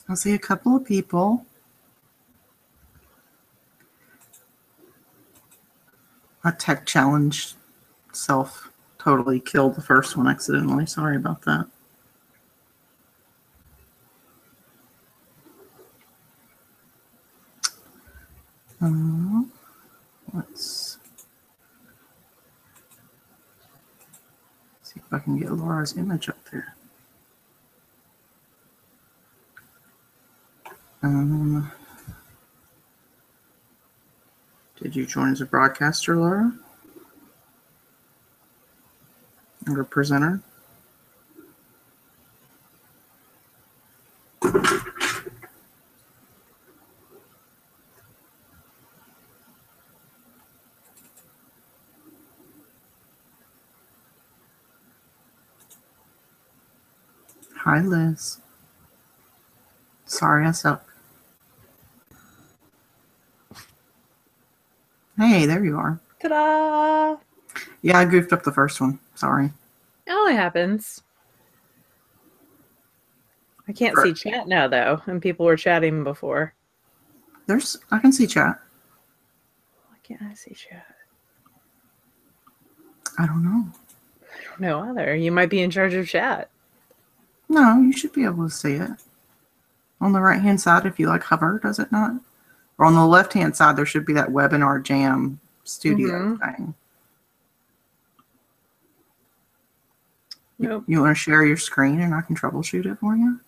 I see a couple of people. A tech challenge self totally killed the first one accidentally. Sorry about that. Let's see if I can get Laura's image up there. Did you join as a broadcaster, Laura? Or a presenter? Hi, Liz. Sorry I suck. Hey, there you are. Ta-da! Yeah, I goofed up the first one. Sorry. It only happens. I can't see chat now, though, and people were chatting before. I can see chat. Why can't I see chat? I don't know. I don't know either. You might be in charge of chat. No, you should be able to see it. On the right-hand side, if you hover, does it not? Or on the left-hand side, there should be that webinar jam studio thing. Nope. You want to share your screen and I can troubleshoot it for you?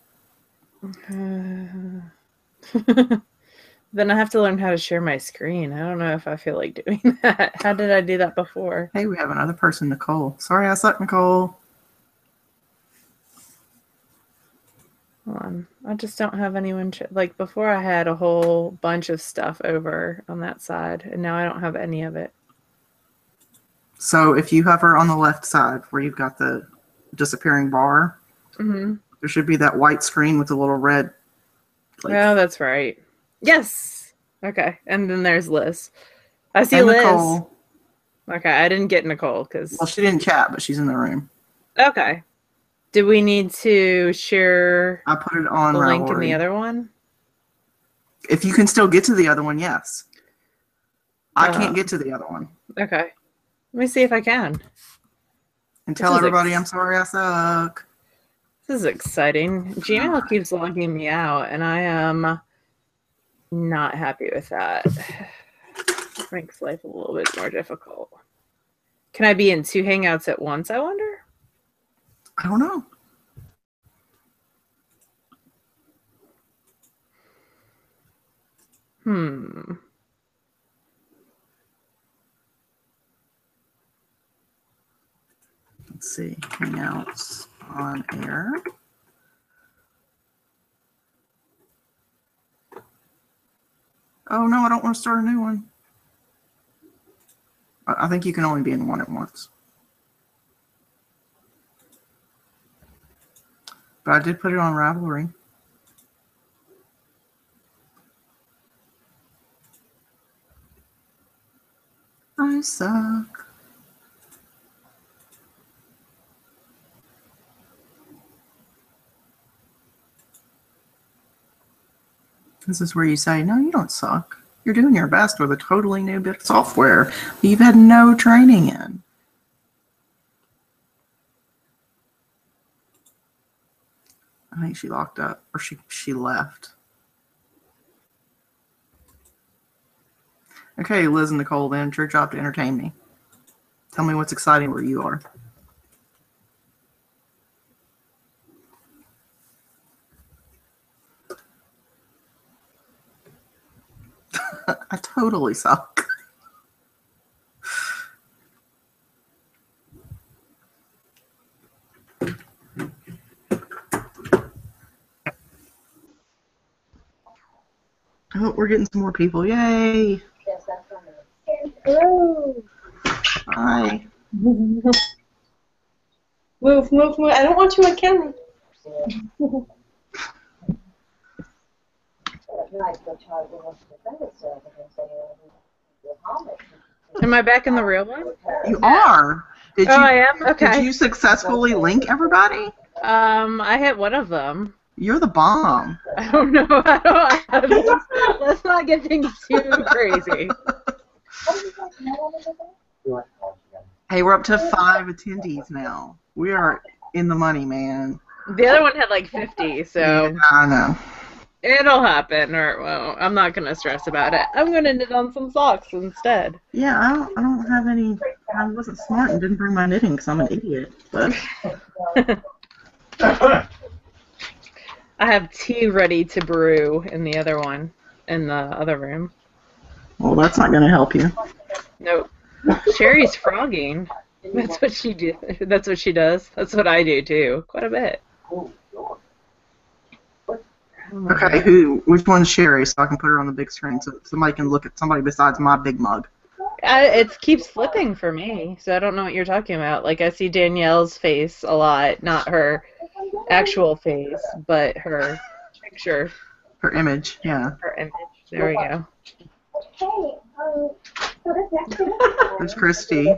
Then I have to learn how to share my screen. I don't know if I feel like doing that. How did I do that before? Hey, we have another person, Nicole. Sorry I suck, Nicole. Hold on. I just don't have anyone. Like before, I had a whole bunch of stuff over on that side, and now I don't have any of it. So if you hover on the left side where you've got the disappearing bar, there should be that white screen with the little red. Oh, that's right. Yes. Okay. And then there's Liz. I see and Liz. Nicole. Okay. I didn't get Nicole because. Well, she didn't chat, but she's in the room. Okay. Do we need to share I put it on the link in Ravelry. the other one? If you can still get to the other one, yes. I can't get to the other one. Okay. Let me see if I can. And tell everybody I'm sorry I suck. This is exciting. Gmail keeps logging me out, and I am not happy with that. It makes life a little bit more difficult. Can I be in 2 Hangouts at once, I wonder? I don't know. Let's see. Hangouts on air. Oh, no, I don't want to start a new one. I think you can only be in one at once. But I did put it on Ravelry. I suck. This is where you say, no, you don't suck. You're doing your best with a totally new bit of software you've had no training in. I think she locked up, or she left. Okay, Liz and Nicole, then it's your job to entertain me. Tell me what's exciting where you are. I totally suck. we're getting some more people. Yay! Hello. Hi. Move, move, move. I don't want you on camera. Am I back in the real one? You are. I am? Okay. Did you successfully link everybody? I hit one of them. You're the bomb. I don't know. Let's not get things too crazy. Hey, we're up to 5 attendees now. We are in the money, man. The other one had like 50, so Yeah, I know. it'll happen, or it won't. I'm not gonna stress about it. I'm gonna knit on some socks instead. Yeah, I don't have any. I wasn't smart and didn't bring my knitting because I'm an idiot. But I have tea ready to brew in the other one, in the other room. well, that's not going to help you. Nope. Sherry's frogging. That's what she do. That's what she does. That's what I do too, quite a bit. Okay, which one's Sherry, so I can put her on the big screen so somebody can look at somebody besides my big mug. It keeps flipping for me, so I don't know what you're talking about. Like, I see Danielle's face a lot, not her actual face, but her picture. Her image, yeah. Her image. There we go. There's Christy.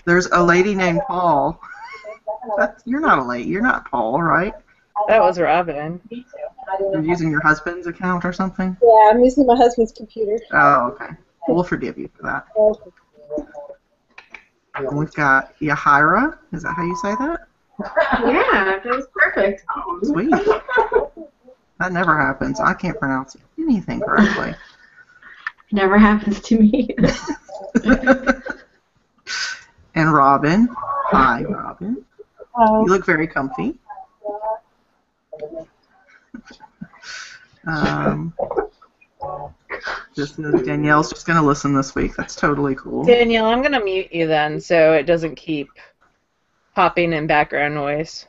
There's a lady named Paul. You're not a lady. You're not Paul, right? That was Robin. You're using your husband's account or something? Yeah, I'm using my husband's computer. Oh, okay. We'll forgive you for that. And we've got Yahira. Is that how you say that? Yeah, that was perfect. Sweet. That never happens. I can't pronounce anything correctly. Never happens to me. And Robin. Hi, Robin. You look very comfy. Danielle's just going to listen this week. That's totally cool. Danielle, I'm going to mute you then so it doesn't keep popping in background noise.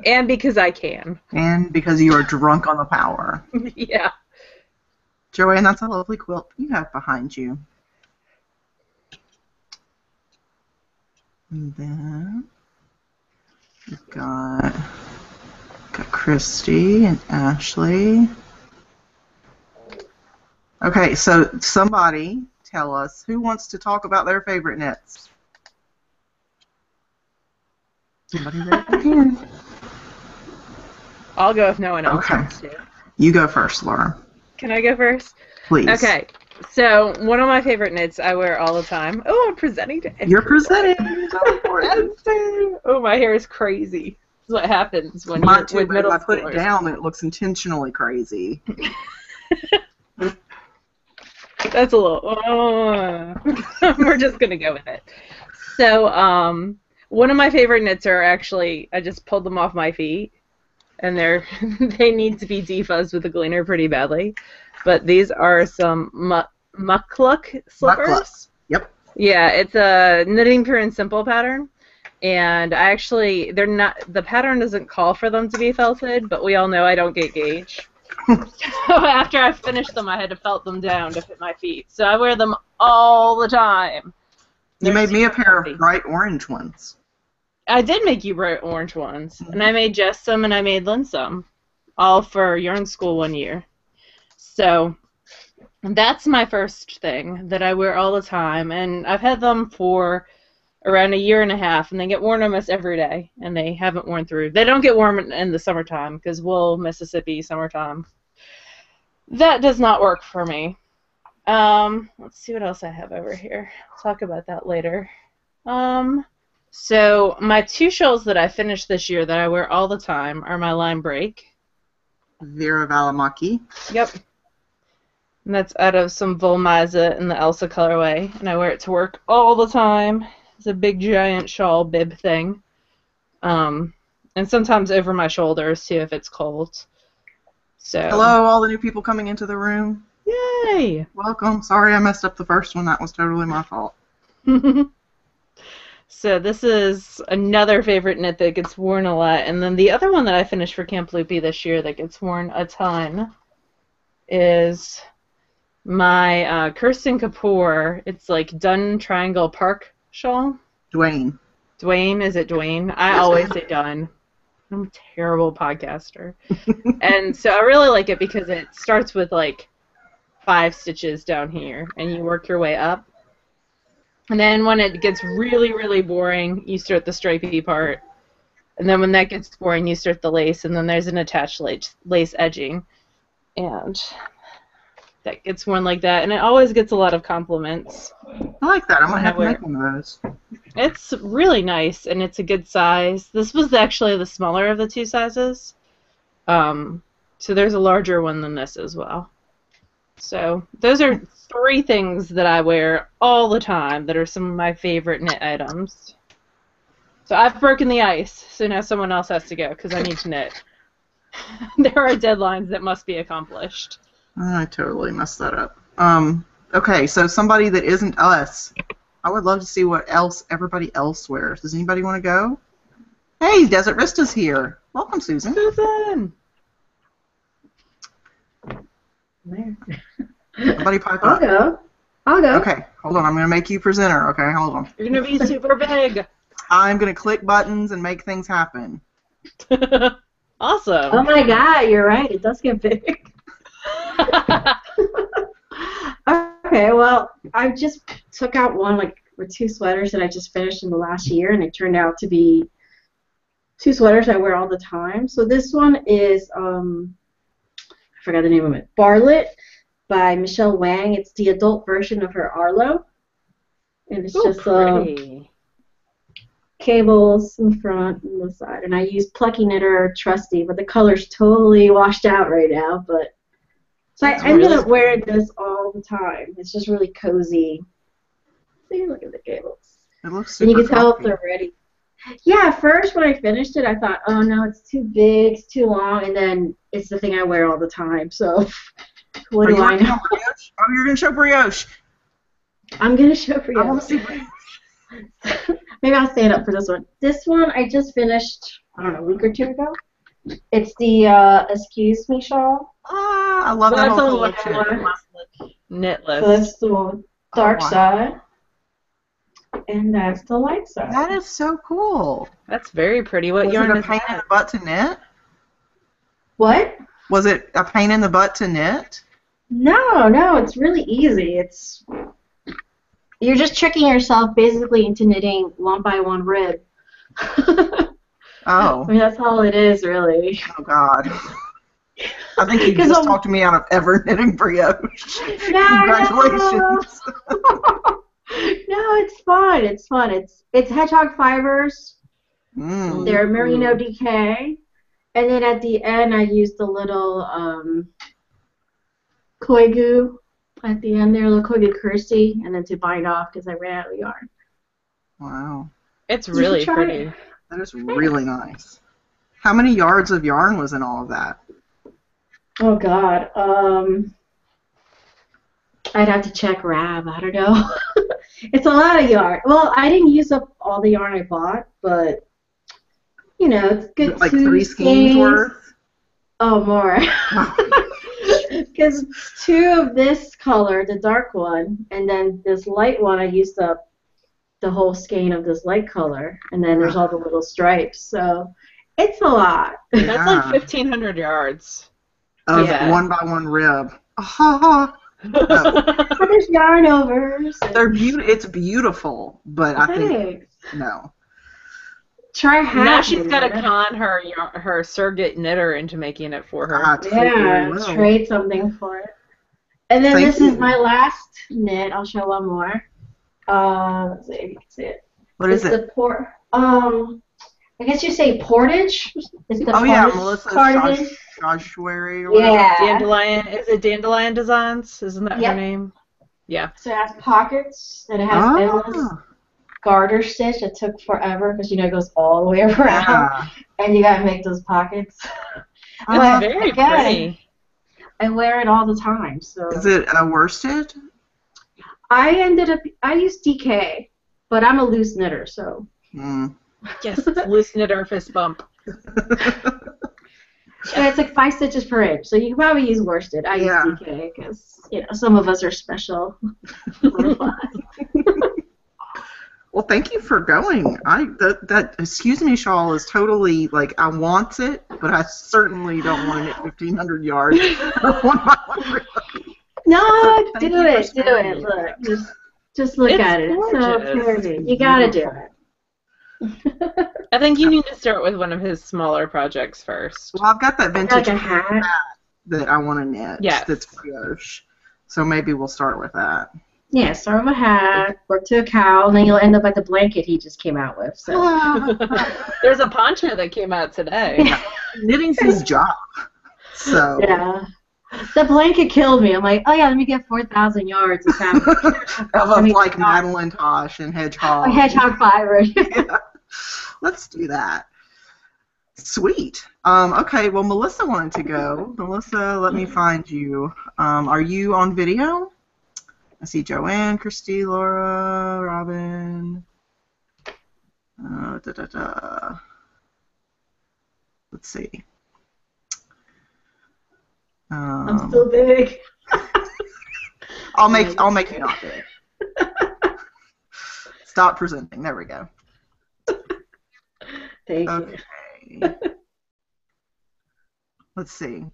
And because I can. And because you are drunk on the power. Yeah. Joanne, that's a lovely quilt you have behind you. And then we've got Christy and Ashley. Okay, so somebody tell us who wants to talk about their favorite knits. Somebody raise their hand. I'll go if no one else wants to. You go first, Laura. Can I go first? Please. Okay. So, one of my favorite knits I wear all the time. Oh, I'm presenting to everyone. You're presenting. So important. Oh, my hair is crazy. This is what happens when Mine you're with middle if I put schoolers. it down, then it looks intentionally crazy. That's a little... we're just going to go with it. So, one of my favorite knits are actually... I just pulled them off my feet. And they need to be defuzzed with a gleaner pretty badly. But these are some mukluk slippers. Mukluk. Yep. Yeah, it's a knitting pure and simple pattern. And they're not, the pattern doesn't call for them to be felted, but we all know I don't get gauge. So after I finished them, I had to felt them down to fit my feet. So I wear them all the time. You made me a pair of bright orange ones. I did make you bright orange ones, and I made Jess some, and I made Lynn some, all for yarn school one year. So that's my first thing that I wear all the time, and I've had them for around a year and a half, and they get worn almost every day, and they haven't worn through. They don't get worn in the summertime, because Wool, Mississippi, summertime. That does not work for me. Let's see what else I have over here. I'll talk about that later. So my two shawls that I finished this year that I wear all the time are my Line Break. Vera Valimaki. Yep. And that's out of some Volmaza in the Elsa colorway, and I wear it to work all the time. It's a big giant shawl bib thing. And sometimes over my shoulders too if it's cold. So hello, all the new people coming into the room. Yay! Welcome. Sorry I messed up the first one. That was totally my fault. So this is another favorite knit that gets worn a lot. And then the other one that I finished for Camp Loopy this year that gets worn a ton is my Kirsten Kapoor. It's like Dun Triangle Park shawl. Dwayne. Dwayne, is it Dwayne? I always say Dun. I'm a terrible podcaster. And so I really like it because it starts with like 5 stitches down here, and you work your way up. And then when it gets really, really boring, you start the stripey part. And then when that gets boring, you start the lace, and then there's an attached lace edging. And that gets worn like that, and it always gets a lot of compliments. I like that. I might have to make one of those. It's really nice, and it's a good size. This was actually the smaller of the 2 sizes. So there's a larger one than this as well. So those are 3 things that I wear all the time that are some of my favorite knit items. So I've broken the ice, so now someone else has to go because I need to knit. There are deadlines that must be accomplished. I totally messed that up. Okay, so somebody that isn't us. I would love to see what else everybody else wears. Does anybody want to go? Hey, Desert Vista's here. Welcome, Susan. Susan! Somebody pipe I'll up. go. I'll go. Okay, hold on. I'm going to make you presenter. Okay, hold on. You're going to be super big. I'm going to click buttons and make things happen. Awesome. Oh my god, you're right. It does get big. Okay, well, I just took out for 2 sweaters that I just finished in the last year, and it turned out to be 2 sweaters I wear all the time. So this one is, I forgot the name of it, Bartlett by Michelle Wang. It's the adult version of her Arlo. And it's just cables in the front and the side. And I use Plucky Knitter Trusty, but the color's totally washed out right now. But so I ended up wearing this all the time. It's just really cozy. See, look at the cables. It looks super and you can tell comfy. if they're ready. Yeah, at first when I finished it, I thought, oh no, it's too big, it's too long, and then it's the thing I wear all the time. So what do I know? Oh, you're going to show brioche. I'm going to show for you. I want to see brioche. Maybe I'll stand up for this one. This one I just finished, I don't know, a week or 2 ago. It's the Excuse Me shawl. Ah, I love that That's whole on collection. knit So list. that's the dark wow. side. And that's the light side. That is so cool. That's very pretty. What Was yarn it a is pain in that? the butt to knit? What? Was it a pain in the butt to knit? No, it's really easy. You're just tricking yourself basically into knitting 1 by 1 rib. Oh. I mean, that's all it is, really. Oh, God. I think you just talked me out of ever knitting brioche. Congratulations. No, it's fun. It's fun. It's hedgehog fibers. Mm. They're merino DK. And then at the end, I used a little koi goo at the end there, a little koi goo Kirsty, and then to bind off because I ran out of yarn. Wow. It's really try pretty. it. That is really nice. How many yards of yarn was in all of that? Oh, God. I'd have to check Rab. I don't know. It's a lot of yarn. Well, I didn't use up all the yarn I bought, but, you know, it's good. Like 3 skeins worth? Oh, more. Because 2 of this color, the dark one, and then this light one, I used up the whole skein of this light color, and then there's all the little stripes. So it's a lot. That's like 1,500 yards. Of Yeah. 1 by 1 rib. Oh. But there's yarn overs. They're it's beautiful, but I think Thanks. no. Try half. Now she's got to con her surrogate knitter into making it for her. I totally Yeah, will. trade something for it. And then Thank this you. is my last knit. I'll show one more. Let's see if you can see it. What is It's it? the I guess you say portage. It's the Oh yeah, portage Melissa's cardigan. Joshua or whatever. Yeah. Dandelion, is it Dandelion Designs? Isn't that her Yep. name? Yeah. So it has pockets and it has endless garter stitch. It took forever because it goes all the way around, Yeah. and you gotta make those pockets. I It's love- very again, pretty. I wear it all the time. So Is it worsted? I used DK. but I'm a loose knitter, so. Mm. Yes, loose knitter fist bump. And it's like 5 stitches per inch, so you can probably use worsted. I use DK because some of us are special. Well, thank you for going. That excuse me shawl is totally like I want it, but I certainly don't want it at 1,500 yards. No, So do it. Look, just look at it. It's so pretty. You gotta do it. I think you need to start with one of his smaller projects first. Well, I've got that vintage Like a hat that I want to knit. Yes. That's brioche. So maybe we'll start with that. Yeah, start with a hat, work to a cowl, and then you'll end up at the blanket he just came out with. So. There's a poncho that came out today. Yeah. Knitting's his job. So Yeah. The blanket killed me. I'm like, oh yeah, let me get 4,000 yards of fabric. of like Madeline Tosh and Hedgehog. Hedgehog fiber. Yeah. Let's do that. Sweet. Okay, well, Melissa wanted to go. Melissa, let me find you. Are you on video? I see Joanne, Christy, Laura, Robin. Let's see. I'm still big. I'll make you not big. Stop presenting. There we go. Thank you. Let's see.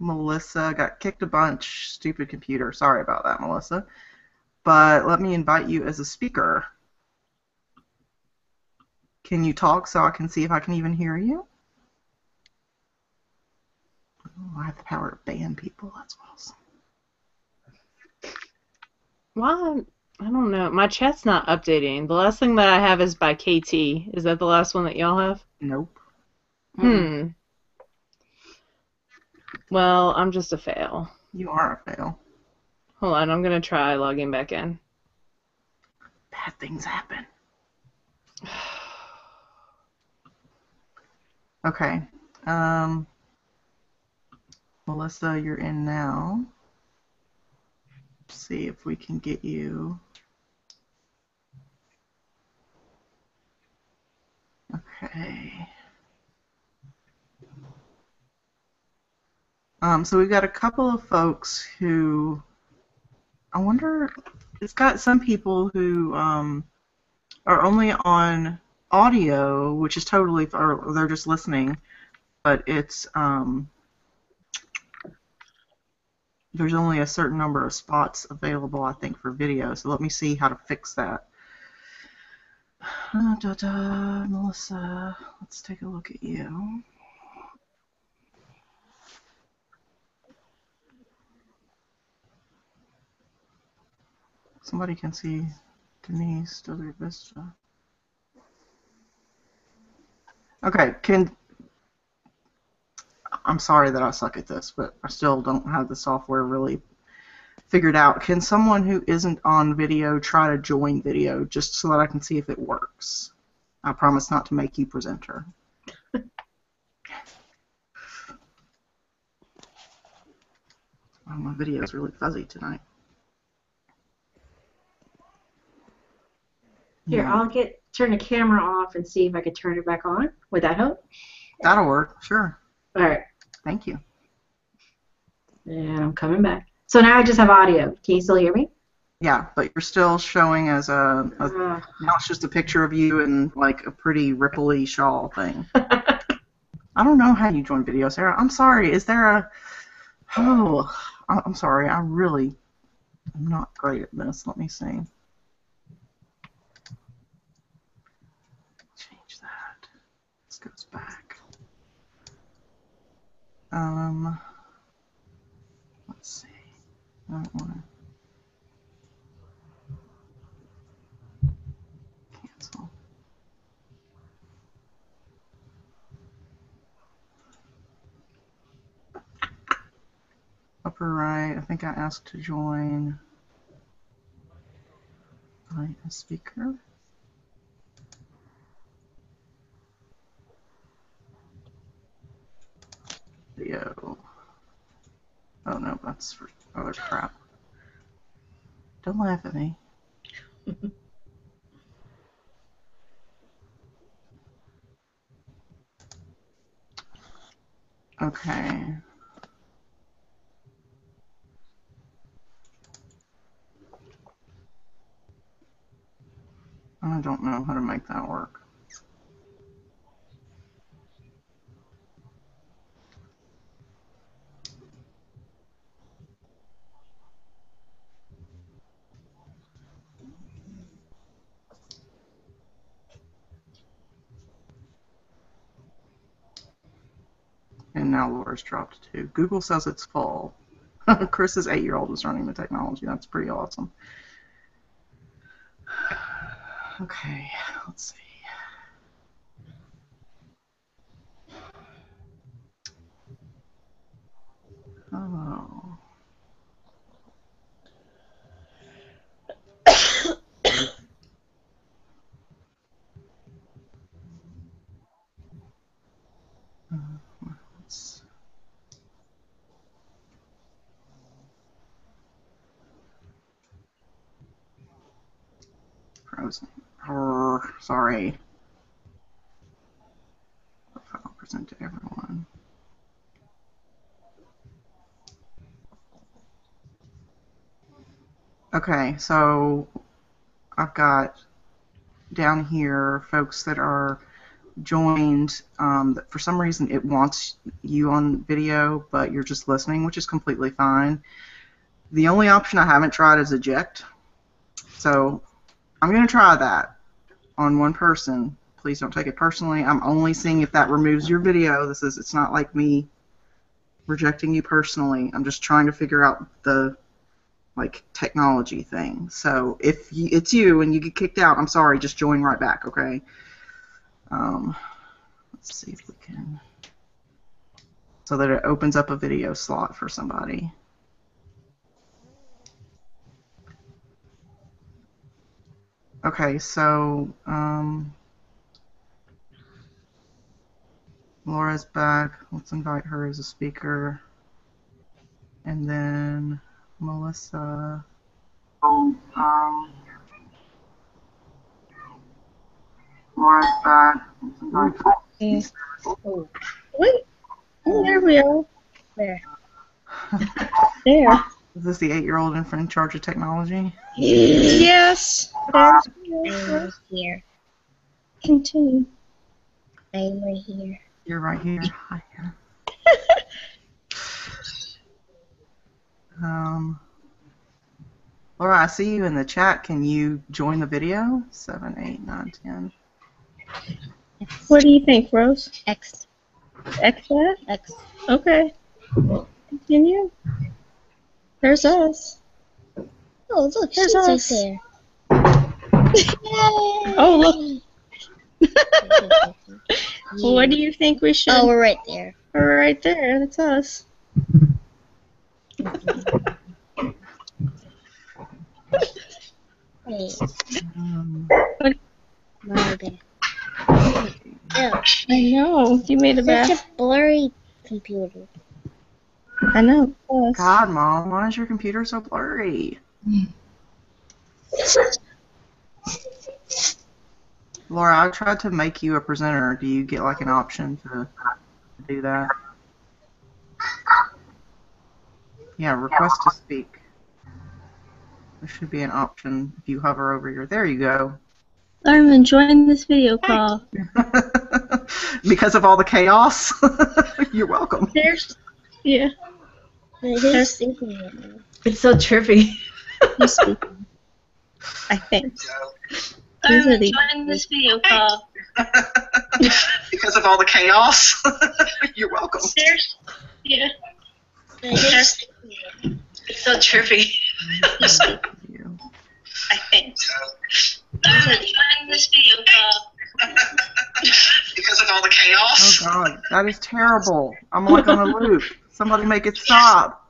Melissa got kicked a bunch. Stupid computer. Sorry about that, Melissa. But let me invite you as a speaker. Can you talk so I can see if I can even hear you? Oh, I have the power to ban people. That's awesome. Well, I don't know. My chat's not updating. The last thing that I have is by KT. Is that the last one that y'all have? Nope. Well, I'm just a fail. You are a fail. Hold on, I'm going to try logging back in. Bad things happen. Okay. Melissa, you're in now. Let's see if we can get you. Okay. So we've got a couple of folks who, I wonder, it's got some people who are only on audio, which is totally, or they're just listening, but it's, there's only a certain number of spots available, I think, for video, so let me see how to fix that. Melissa, let's take a look at you. Somebody can see Denise, Desert Vista. Okay, I'm sorry that I suck at this, but I still don't have the software really figured out. Can someone who isn't on video try to join video just so that I can see if it works? I promise not to make you presenter. Oh, my video is really fuzzy tonight. Here, Yeah. I'll turn the camera off and see if I can turn it back on. Would that help? That'll work, sure. All right. Thank you. And I'm coming back. So now I just have audio. Can you still hear me? Yeah, but you're still showing as now it's just a picture of you in like a pretty ripply shawl thing. I don't know how you join video, Sarah. I'm sorry. Is there a... Oh, I'm sorry. I'm not great at this. Let me see. Change that. This goes back. Let's see. I don't want to cancel. Upper right, I think I asked to join by a speaker. Video. Oh no, that's for other crap. Don't laugh at me. Okay. I don't know how to make that work. And now Laura's dropped too. Google says it's full. Chris's 8-year-old was running the technology. That's pretty awesome. Okay, let's see. Oh. It's frozen. Sorry. Profile present to everyone. Okay, so I've got down here folks that are joined. That for some reason it wants you on video, but you're just listening, which is completely fine. The only option I haven't tried is eject. So I'm going to try that on one person. Please don't take it personally. I'm only seeing if that removes your video. It's not like me rejecting you personally. I'm just trying to figure out the technology thing. So if it's you and you get kicked out, I'm sorry, just join right back, okay? Let's see if we can, so that it opens up a video slot for somebody. Okay, so Laura's back. Let's invite her as a speaker. And then Melissa. Laura's back. Let's invite her. Oh. What? Oh, there we are. There. There. Is this the 8-year-old in charge of technology? Yes. There's I'm here. continue. I'm right here. You're right here. Hi. Laura, I see you in the chat. Can you join the video? 7, 8, 9, 10. What do you think, Rose? X. X that? X. Okay. Continue. There's us. Oh, look, There's she's us. right there. Yay! Oh, look. What do you think we should? Oh, we're right there. We're right there. That's us. Hey, What? my bad. Ew, I know. You made a such bad. a blurry computer. I know. Us. God, Mom, why is your computer so blurry? Laura, I tried to make you a presenter. Do you get like an option to do that? Yeah, request to speak. There should be an option if you hover over your. There you go. I'm enjoying this video call. Because of all the chaos. You're welcome. There's. Yeah. It is speaking right now. It's so trippy. He's speaking. I think. I'm enjoying this video call. Because of all the chaos. You're welcome. There's. Yeah. It is speaking right now. It's so trippy. I think. I'm enjoying this video call. Because of all the chaos. Oh God, that is terrible. I'm like on a loop. Somebody make it stop.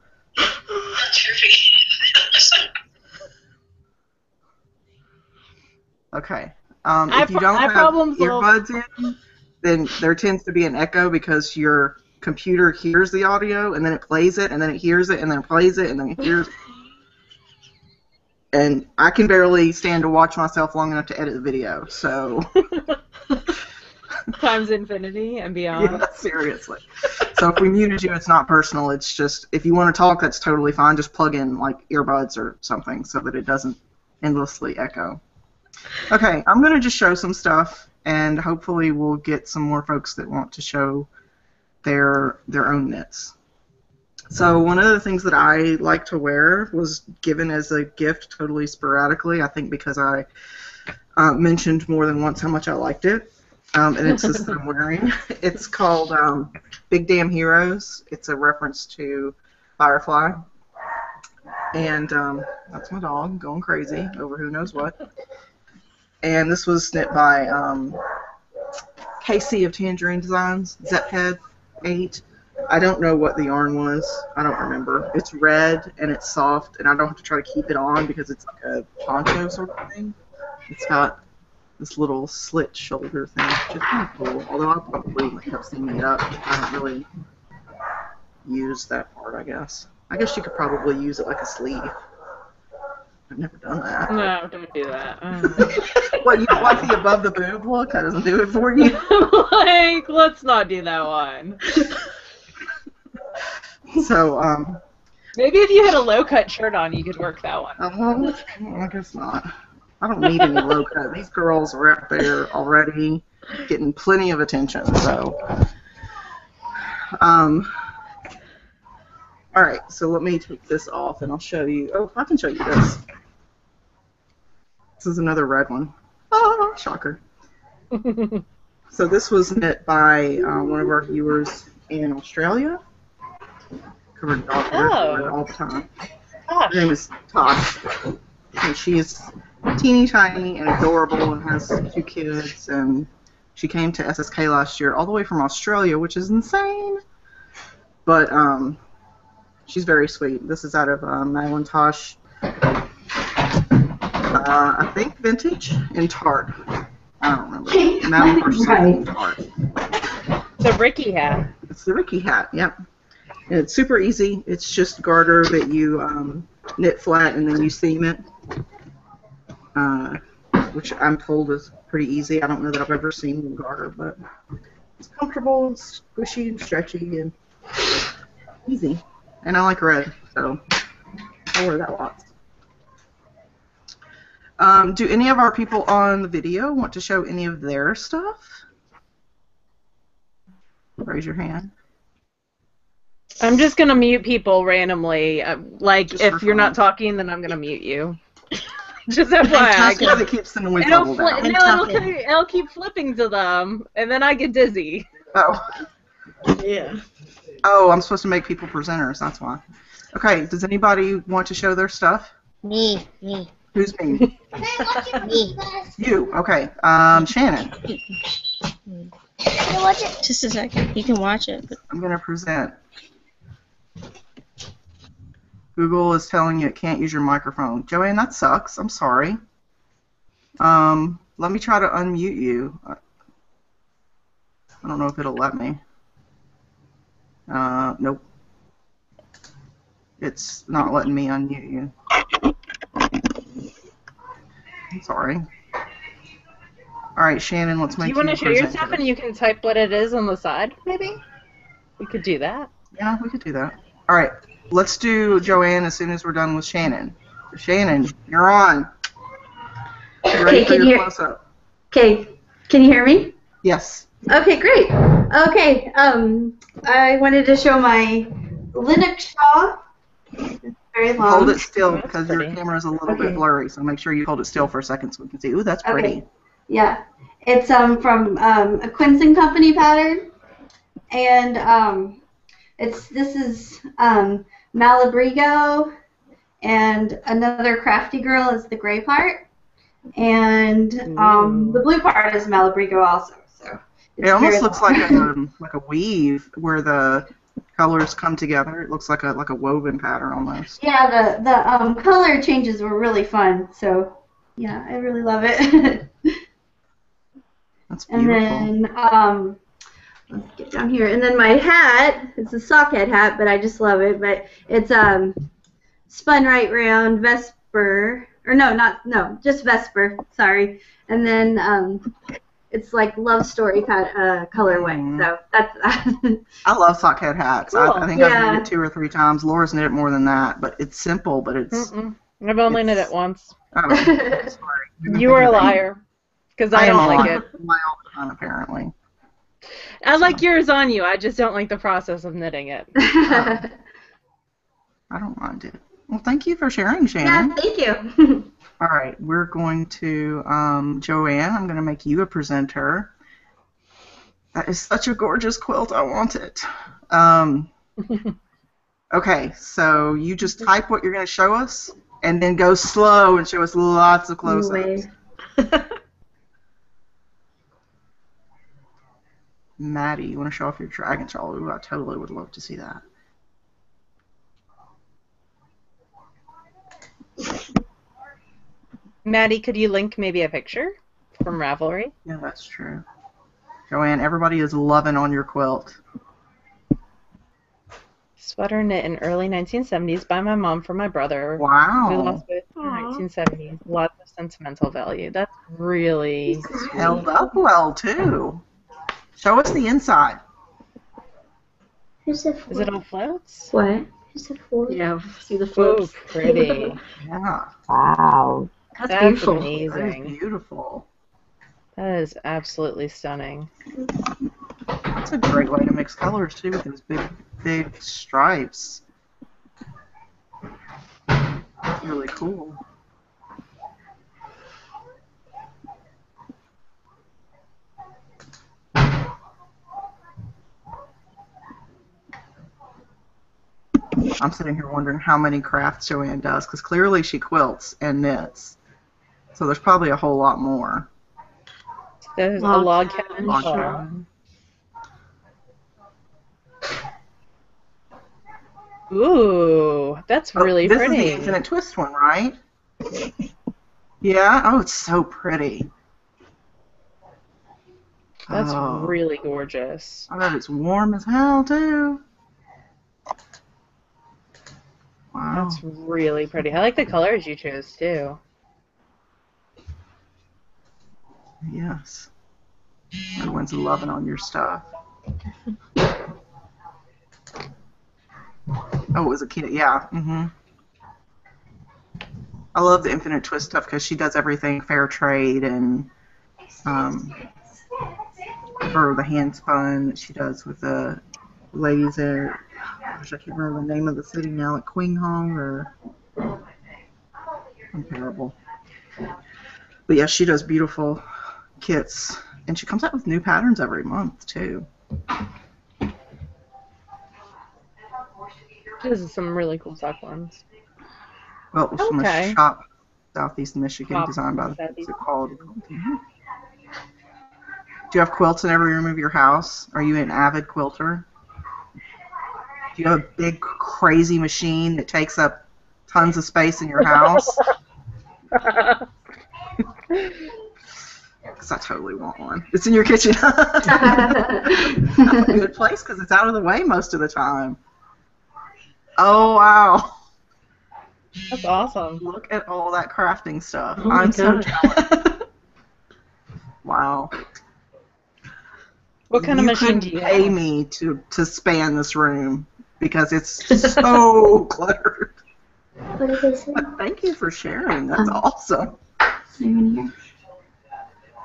Okay. If you don't have earbuds in, then there tends to be an echo because your computer hears the audio and then it plays it and then it hears it and then it plays it and then it hears. And I can barely stand to watch myself long enough to edit the video, so. Times infinity and beyond. Yeah, seriously. So if we muted you, it's not personal. It's just if you want to talk, that's totally fine. Just plug in like earbuds or something so that it doesn't endlessly echo. Okay, I'm going to just show some stuff, and hopefully we'll get some more folks that want to show their own knits. So one of the things that I like to wear was given as a gift totally sporadically, I think because I mentioned more than once how much I liked it. And it's this that I'm wearing. It's called Big Damn Heroes. It's a reference to Firefly. And that's my dog going crazy over who knows what. And this was knit by Casey of Tangerine Designs, Zephead 8. I don't know what the yarn was. I don't remember. It's red and it's soft, and I don't have to try to keep it on because it's like a poncho sort of thing. It's got this little slit shoulder thing, which is kind of cool. Although I'll probably end up seaming it up. I haven't really used that part, I guess. I guess you could probably use it like a sleeve. I've never done that. No, don't do that. What, you like the above the boob look? That doesn't do it for you? Like, let's not do that one. So, Maybe if you had a low-cut shirt on, you could work that one. I guess not. I don't need any low cut. These girls are up there already getting plenty of attention, so. Alright, so let me take this off and I'll show you. Oh, I can show you this. This is another red one. Oh, shocker. So this was knit by one of our viewers in Australia. Covered dog hair all the time. Her name is Tosh. And she is teeny tiny and adorable and has 2 kids. And she came to SSK last year all the way from Australia, which is insane. But she's very sweet. This is out of Madeline Tosh. I think vintage in Tart. I don't remember. Madeline Tosh in Tart. The Ricky hat. It's the Ricky hat, yep. And it's super easy. It's just garter that you knit flat and then you seam it, which I'm told is pretty easy. I don't know that I've ever seamed garter, but it's comfortable, and squishy and stretchy and easy. And I like red, so I wear that lots. Do any of our people on the video want to show any of their stuff? Raise your hand. I'm just going to mute people randomly. Like, Just if for you're fun. not talking, then I'm going to mute you. Just FYI. Yeah, that keeps the noise level down. It'll keep flipping to them, and then I get dizzy. Oh. Yeah. Oh, I'm supposed to make people presenters, that's why. Okay, does anybody want to show their stuff? Me. Who's me? Me. You, okay. Shannon, Just a second. You can watch it. But I'm going to present. Google is telling you it can't use your microphone. Joanne, that sucks. I'm sorry. Let me try to unmute you. I don't know if it'll let me. Nope. It's not letting me unmute you. I'm sorry. Alright, Shannon, let's make Do you want to show your present stuff this. and you can type what it is on the side, maybe? We could do that. Yeah, we could do that. Alright, let's do Joanne as soon as we're done with Shannon. Shannon, you're on. You ready Okay, for can your you close-up? Okay, can you hear me? Yes. Okay, great. Okay, I wanted to show my Linux shawl. It's very long. Hold it still because your pretty. camera is a little Okay. bit blurry, so make sure you hold it still for a second so we can see. Ooh, that's pretty. Okay. Yeah, it's from a Quinson Company pattern, and this is Malabrigo, and another Crafty Girl is the gray part, and the blue part is Malabrigo also. So it's It almost very looks long. like a weave where the colors come together. It looks like a woven pattern almost. Yeah, the color changes were really fun. So yeah, I really love it. That's And beautiful. then, let's get down here. And then my hat, it's a sockhead hat, but I just love it. But it's spun right round Vesper, or no, just Vesper, sorry. And then It's like love story kind colorway. So that's that. I love sockhead hats. Cool. I think I've Yeah. knit it 2 or 3 times. Laura's knit it more than that, but it's simple, but it's... I've only knit It's- it once. I don't know. Sorry. You are a liar. Because I am don't a like liar. it. I lie all the time, apparently. I like yours on you. I just don't like the process of knitting it. I don't mind it. Well, thank you for sharing, Shannon. Yeah, thank you. All right, we're going to, Joanne, I'm going to make you a presenter. That is such a gorgeous quilt. I want it. Okay, so you just type what you're going to show us, and then go slow and show us lots of close-ups. Maddie, you want to show off your dragon shawl? Ooh, I totally would love to see that. Maddie, could you link maybe a picture from Ravelry? Yeah, that's true. Joanne, everybody is loving on your quilt. Sweater knit in early 1970s by my mom for my brother. We Wow. lost both in the 1970s. Lots of sentimental value. That's really sweet. Held up well, too. Show us the inside. Who's the Is it all floats? What? Who's the fourth? Yeah, see the Oh, floats. pretty. Yeah, Wow. That's That's beautiful. that is amazing. beautiful. That is absolutely stunning. That's a great way to mix colors, too, with those big stripes. That's really cool. I'm sitting here wondering how many crafts Joanne does, because clearly she quilts and knits. So there's probably a whole lot more. There's a Log log cabin, cabin Log shawl. cabin. Ooh, that's really this pretty. is the Infinite Twist one, right? Yeah? Oh, it's so pretty. That's Oh, really gorgeous. I bet it's warm as hell, too. Wow. That's really pretty. I like the colors you chose too. Yes. Everyone's loving on your stuff. Oh, it was a kid. Yeah. I love the Infinite Twist stuff because she does everything fair trade and for the hand spun that she does with the ladies there. Gosh, I can't remember the name of the city now, like Queen Hong or I'm terrible. But yeah, she does beautiful kits, and she comes out with new patterns every month too. This is some really cool sock ones. Well, it was from Okay. a shop Southeast Michigan, Shop designed by the Southeast called. Do you have quilts in every room of your house? Are you an avid quilter? Do you have a big crazy machine that takes up tons of space in your house? Because I totally want one. It's in your kitchen. That's a good place because it's out of the way most of the time. Oh, wow. That's awesome. Look at all that crafting stuff. Oh my I'm so God. jealous. Wow. What kind of machine do you pay have? me to span this room because it's so cluttered. What did they say? But thank you for sharing. That's awesome. Anyone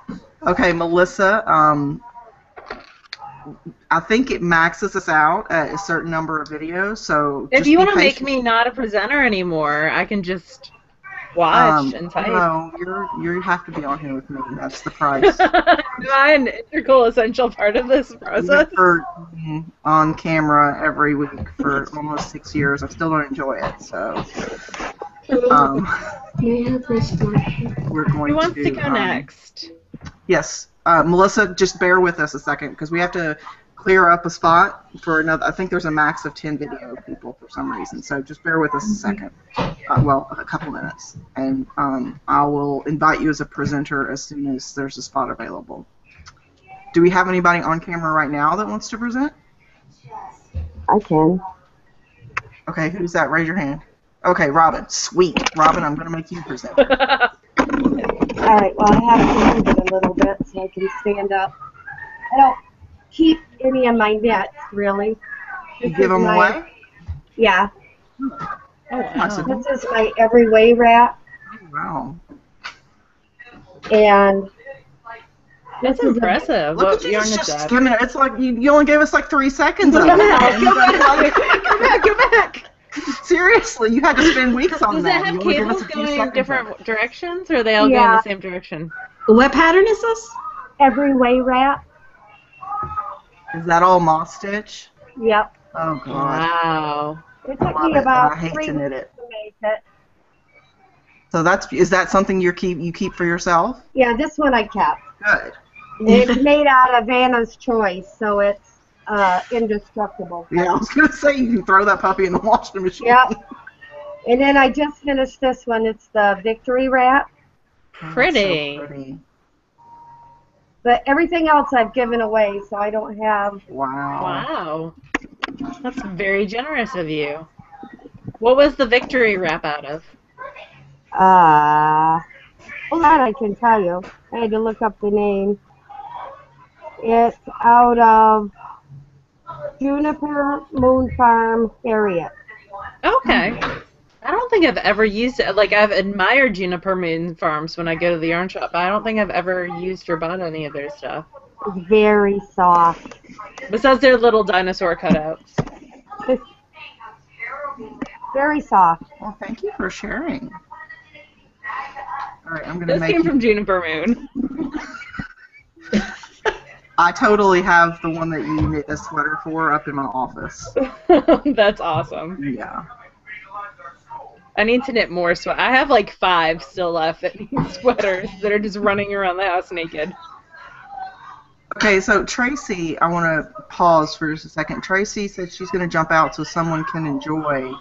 here? Okay, Melissa, I think it maxes us out at a certain number of videos, so If just you be want to make patient. me not a presenter anymore, I can just watch and type. No, you have to be on here with me. That's the price. Am I an integral, essential part of this process? Even for on camera every week for almost 6 years, I still don't enjoy it. So You have this one. we're going Who wants to to go next? Yes, Melissa, just bear with us a second because we have to clear up a spot for another. I think there's a max of 10 video people for some reason, so just bear with us a second. Well, a couple minutes, and I will invite you as a presenter as soon as there's a spot available. Do we have anybody on camera right now that wants to present? I can. Okay, who's that? Raise your hand. Okay, Robin. Sweet. Robin, I'm going to make you present. All right, well, I have to move it a little bit so I can stand up. I don't keep any of my nets, really. You give them away? Yeah, Oh, Nice of wow. you. this is my every wrap, Wow. and That's this is impressive. Look What at you yarn just is that? skimming it. It's like you only gave us like 3 seconds of Go it. back, And you guys Go back, go back. seriously, you had to spend weeks on Does that. it have You only gave us cables a few going in seconds of different it. directions, or are they all going in Yeah. the same direction? What pattern is this? every wrap. Is that all moss stitch? Yep. Oh god. Wow. It I took love me it, but about I hate 3 to knit weeks it. to make it. So is that something you keep for yourself? Yeah, this one I kept. Good. It's made out of Anna's Choice, so it's indestructible. Yeah, I was gonna say you can throw that puppy in the washing machine. Yep. And then I just finished this one. It's the Victory wrap. Oh, that's Pretty. So pretty. But everything else I've given away, so I don't have. Wow. Wow. That's very generous of you. What was the victory wrap out of? Well, that I can tell you. I had to look up the name. It's out of Juniper Moon Farm Harriet. Okay. I don't think I've ever used it. Like, I've admired Juniper Moon Farms when I go to the yarn shop, but I don't think I've ever used or bought any of their stuff. It's very soft. Besides their little dinosaur cutouts. It's very soft. Well, thank you for sharing. All right, I'm gonna This make came you. from Juniper Moon. I totally have the one that you knit a sweater for up in my office. That's awesome. Yeah. I need to knit more sweaters. I have like 5 still left that need sweaters that are just running around the house naked. Okay, so Tracy, I want to pause for just a second. Tracy said she's going to jump out so someone can enjoy.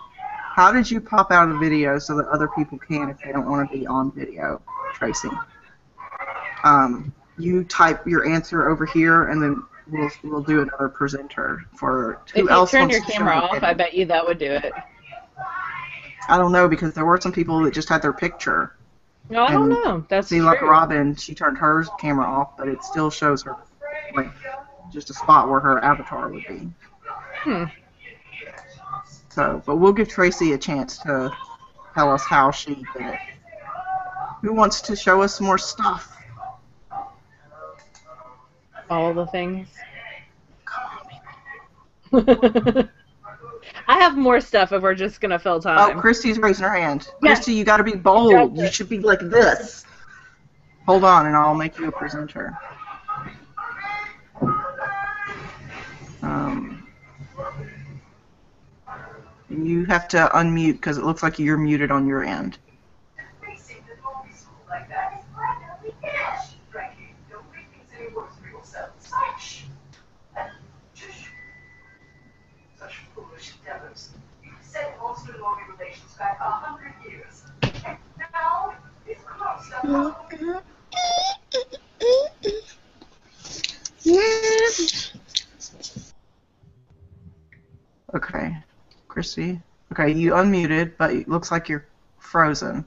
How did you pop out of video so that other people can if they don't want to be on video, Tracy? You type your answer over here, and then we'll do another presenter for who If you else turn wants your to show camera their off, video. I bet you that would do it. I don't know, because there were some people that just had their picture. No, I don't And know. That's See, true. like Robin, she turned her camera off, but it still shows her, like, just a spot where her avatar would be. Hmm. So, but we'll give Tracy a chance to tell us how she did it. Who wants to show us more stuff? All the things. Come on, baby. I have more stuff if we're just going to fill time. Oh, Christy's raising her hand. Yes. Christy, you got to be bold. You should be like this. Hold on, and I'll make you a presenter. You have to unmute because it looks like you're muted on your end. Okay, Christy. Okay, you unmuted, but it looks like you're frozen.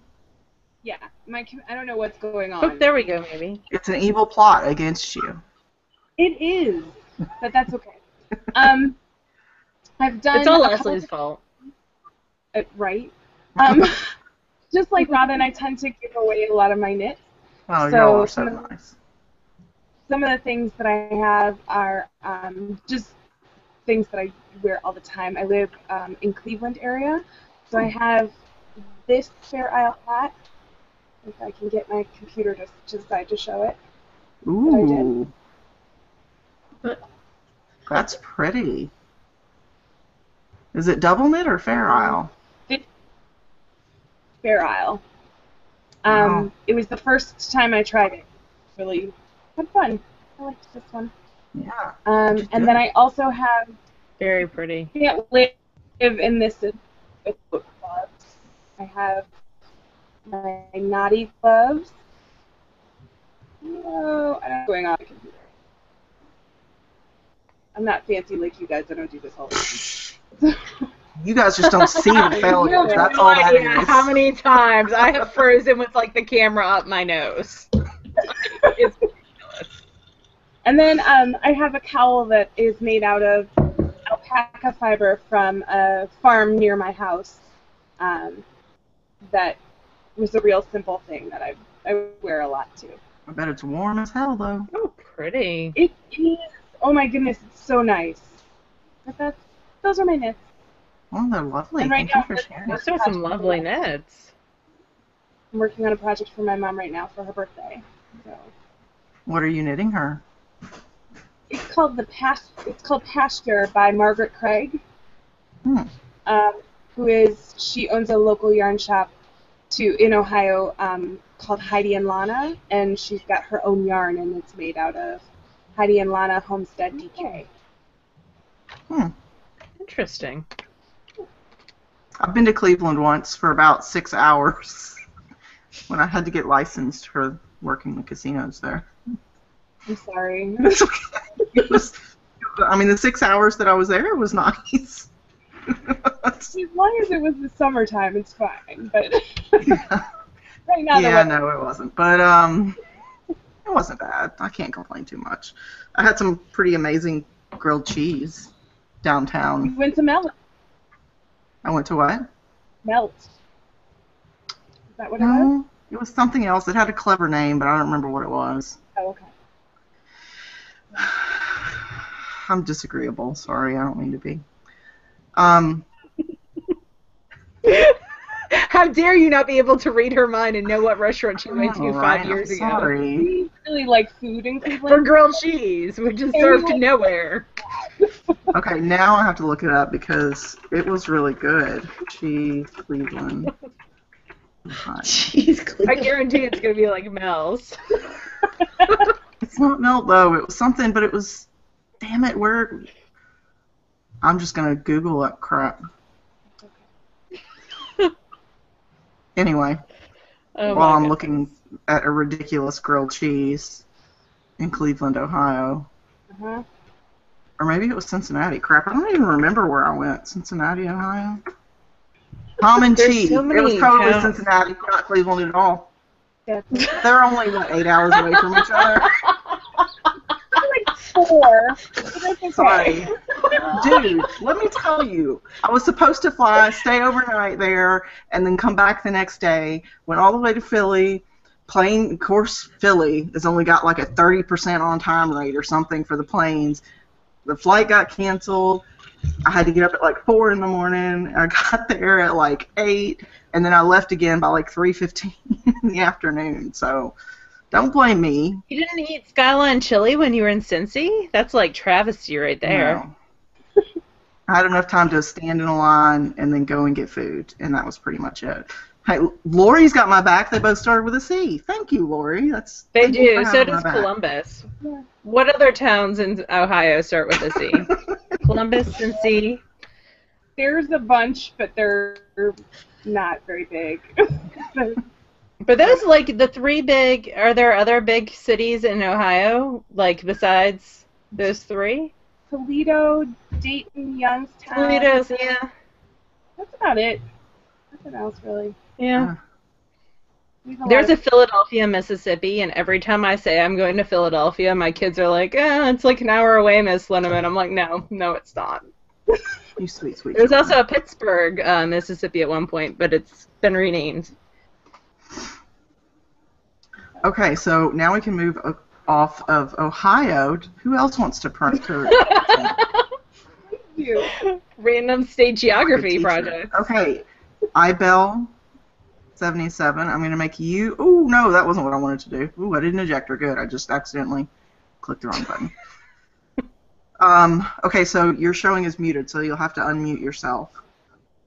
Yeah, I don't know what's going Oh, on. there we go, maybe. It's an evil plot against you. It is, but that's okay. I've done. It's all a couple Leslie's fault. right. Just like Robin, I tend to give away a lot of my knits. Oh, So y'all are so nice. Some of the things that I have are just things that I wear all the time. I live in Cleveland area, so I have this Fair Isle hat. If I can get my computer to decide to show it. Ooh. That's pretty. Is it double knit or Fair Isle? Fair Isle. Wow. It was the first time I tried it. Really had fun. I liked this one. Yeah. And then I also have. Very pretty. Can't live in this book gloves. I have my naughty gloves. No, I don't know what's going on the computer. I'm not fancy like you guys. I don't do this all the time. You guys just don't see the You failures. have That's no all that idea is. how many times I have frozen with like the camera up my nose. It's ridiculous. And then I have a cowl that is made out of alpaca fiber from a farm near my house. That was a real simple thing that I wear a lot too. I bet it's warm as hell, though. Oh, pretty. It is. Oh my goodness, it's so nice. But those are my knits. Oh, they're lovely. And right Thank you now, for sharing. Those are some lovely knits. I'm working on a project for my mom right now for her birthday. So What are you knitting her? it's called It's called Pasture by Margaret Craig. Hmm. She owns a local yarn shop in Ohio called Heidi and Lana, and she's got her own yarn, and it's made out of Heidi and Lana Homestead DK. Interesting. I've been to Cleveland once for about 6 hours when I had to get licensed for working the casinos there. I'm sorry. It's okay. The 6 hours that I was there was nice. As long as it was the summertime, it's fine. But Yeah. right now, Yeah, no, it wasn't. But it wasn't bad. I can't complain too much. I had some pretty amazing grilled cheese we downtown. went to Melt. I went to what? Melt. Is that what it was? No, it was something else. It had a clever name, but I don't remember what it was. Oh, okay. I'm disagreeable. Sorry, I don't mean to be. How dare you not be able to read her mind and know what restaurant she went to All 5 right, years I'm ago? sorry. We really like food in For Cleveland. grilled cheese, which is served nowhere. Okay, now I have to look it up because it was really good. Cheese, Cleveland. Jeez, I Cleo. guarantee it's going to be like Mel's. It's not melt though. It was something, but it was. Damn it, where? I'm just gonna Google that crap. Anyway, Oh while my I'm goodness. looking at a ridiculous grilled cheese in Cleveland, Ohio, Uh-huh. or maybe it was Cincinnati. Crap, I don't even remember where I went. Cincinnati, Ohio. Ham and There's cheese. so It many was totally towns. Cincinnati, not Cleveland at all. Yeah. They're only 8 hours away from each other. Like 4. But that's okay. Sorry. Dude, let me tell you, I was supposed to fly, stay overnight there, and then come back the next day. Went all the way to Philly. Plane, of course, Philly has only got like a 30% on time rate or something for the planes. The flight got canceled. I had to get up at like 4 in the morning. I got there at like 8, and then I left again by like 3:15 in the afternoon. So don't blame me. You didn't eat Skyline chili when you were in Cincy? That's like travesty right there. No. I had enough time to stand in a line and then go and get food, and that was pretty much it. Hey, Lori's got my back. They both started with a C. Thank you, Lori. They Thank you do. for So having does my back. Columbus. Yeah. What other towns in Ohio start with a C? Columbus, Cincy. There's a bunch, but they're not very big. Are those like the 3 big? Are there other big cities in Ohio, like besides those 3? Toledo, Dayton, Youngstown. Toledo's, yeah. That's about it. Nothing else really. Yeah. We have There's lot a Philadelphia, Mississippi, and every time I say I'm going to Philadelphia, my kids are like, it's like an hour away, Miss Linneman. I'm like, no, it's not. You sweet, sweet. There was children. also a Pittsburgh, Mississippi at one point, but it's been renamed. Okay, so now we can move off of Ohio. Who else wants to you. Random state geography Teacher. project. Okay, IBell 77. I'm going to make you... Oh, no, that wasn't what I wanted to do. Ooh, I didn't eject her. Good. I just accidentally clicked the wrong button. Okay, so your showing is muted, so you'll have to unmute yourself.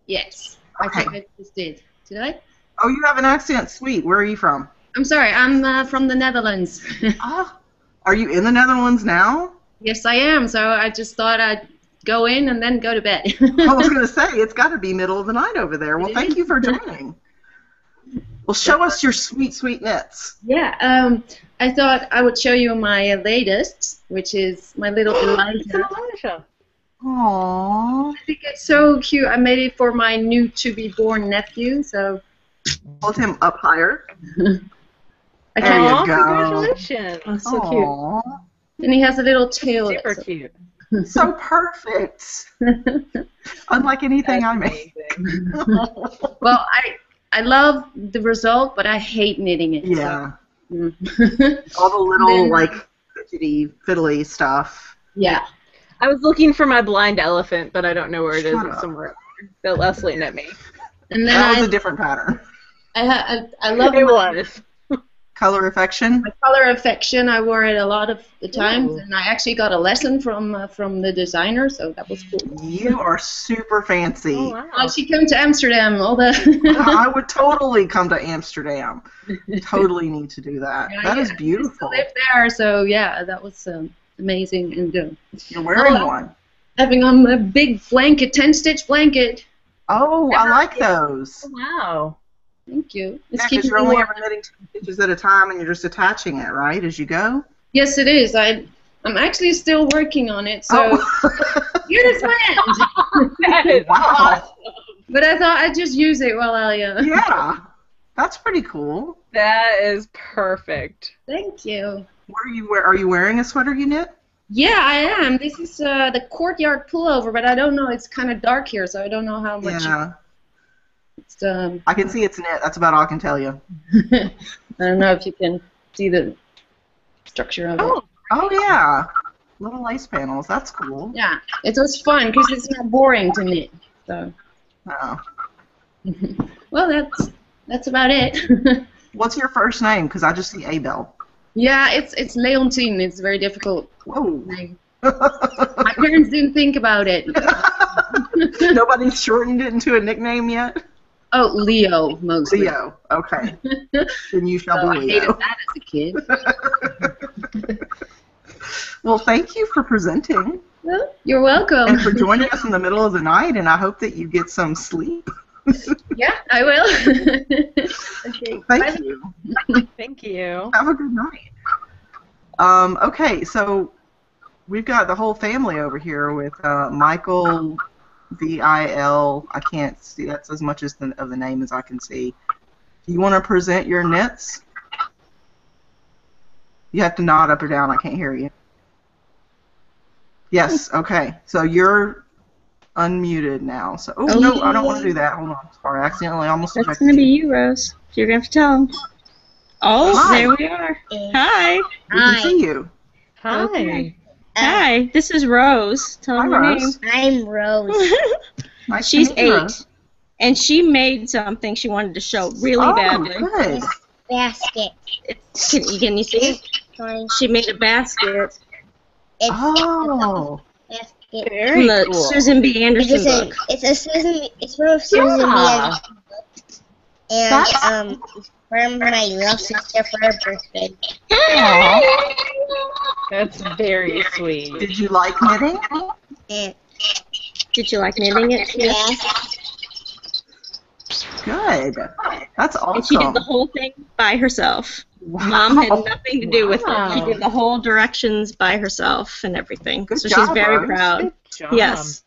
Yes. Okay. I think I just did. Did I? Oh, you have an accent. Sweet. Where are you from? I'm sorry. I'm from the Netherlands. Ah, are you in the Netherlands now? Yes, I am. So I just thought I'd go in and then go to bed. I was going to say, it's got to be middle of the night over there. Well, thank you for joining. Well, show us your sweet, sweet knits. Yeah. I thought I would show you my latest, which is my little It's Elijah. Elijah. Aww. I think it's so cute. I made it for my new to-be-born nephew, so Hold him up higher. I There can't. you go. Congratulations. Oh, so cute. Aww. And he has a little tail. Super that's- cute. So perfect. Unlike anything I made. Amazing. Well, I love the result, but I hate knitting it. Yeah. So. Mm. All the little, Then- like, fidgety, fiddly stuff. Yeah. I was looking for my blind elephant, but I don't know where it is. Shut It's up. somewhere that Leslie knit me. And then That was a different pattern. I love It my, was. Color Affection. my color affection. I wore it a lot of the times, Ooh. and I actually got a lesson from the designer, so that was cool. You are super fancy. Oh, wow. Oh, she came to Amsterdam. All the I would totally come to Amsterdam. Totally need to do that. That is I beautiful. live there, so yeah, that was amazing. And You're wearing Oh. one. having on a big blanket, 10-stitch blanket. Oh, I like those. Wow. Thank you. It's Yeah, because keeping you're me only warm. ever knitting 2 stitches at a time, and you're just attaching it, right, as you go? Yes, it is. I'm actually still working on it, so you're the friend. That is Wow. But I thought I'd just use it while I. Yeah, that's pretty cool. That is perfect. Thank you. What are you wearing a sweater you knit? Yeah, I am. This is the courtyard pullover, but I don't know. It's kind of dark here, so I don't know how much. Yeah, It's, I can see it's knit. That's about all I can tell you. I don't know if you can see the structure of it. Oh yeah, little lace panels. That's cool. Yeah, it was fun because it's not boring to knit. So, Oh. well, that's about it. What's your first name? Because I just see Abel. Yeah, it's Leontine. It's very difficult. Whoa. name. My parents didn't think about it. Nobody's shortened it into a nickname yet? Oh, Leo mostly. Leo. Okay. Then you shall So I be hated Leo. that as a kid. Well, thank you for presenting Well, you're welcome. and for joining us in the middle of the night, and I hope that you get some sleep. Yeah, I will. Okay. Thank you. Thank you. Have a good night. Okay, so we've got the whole family over here with Michael, VIL. I can't see. That's as much as of the name as I can see. Do you want to present your knits? You have to nod up or down. I can't hear you. Yes. Okay. So you're unmuted now. So no, I don't want to do that. Hold on. Sorry, I accidentally almost. That's going to be you, Rose. You're going to have to tell them. Oh, Hi. there we are. Hi. We can see you. Hi. Okay. Hi, this is Rose. Tell Hi, them your Rose. I'm Rose. name. Nice She's to meet you, 8, Rose. and she made something she wanted to show really badly. Good. Basket. Can you see it? Fine. She made a basket It's Oh. basket. Very from the cool. Susan B. It's Anderson book. It's a Susan. It's from a Susan B. Yeah. Anderson book. And from my little sister for her birthday. That's very sweet. Did you like knitting? And Did you like knitting it? yes, Good. That's And she did awesome. the whole thing by herself. Wow. Mom had nothing to do with it. She Wow. did the whole directions by herself and everything. Good so job, she's very Rose. proud. Good job. Yes.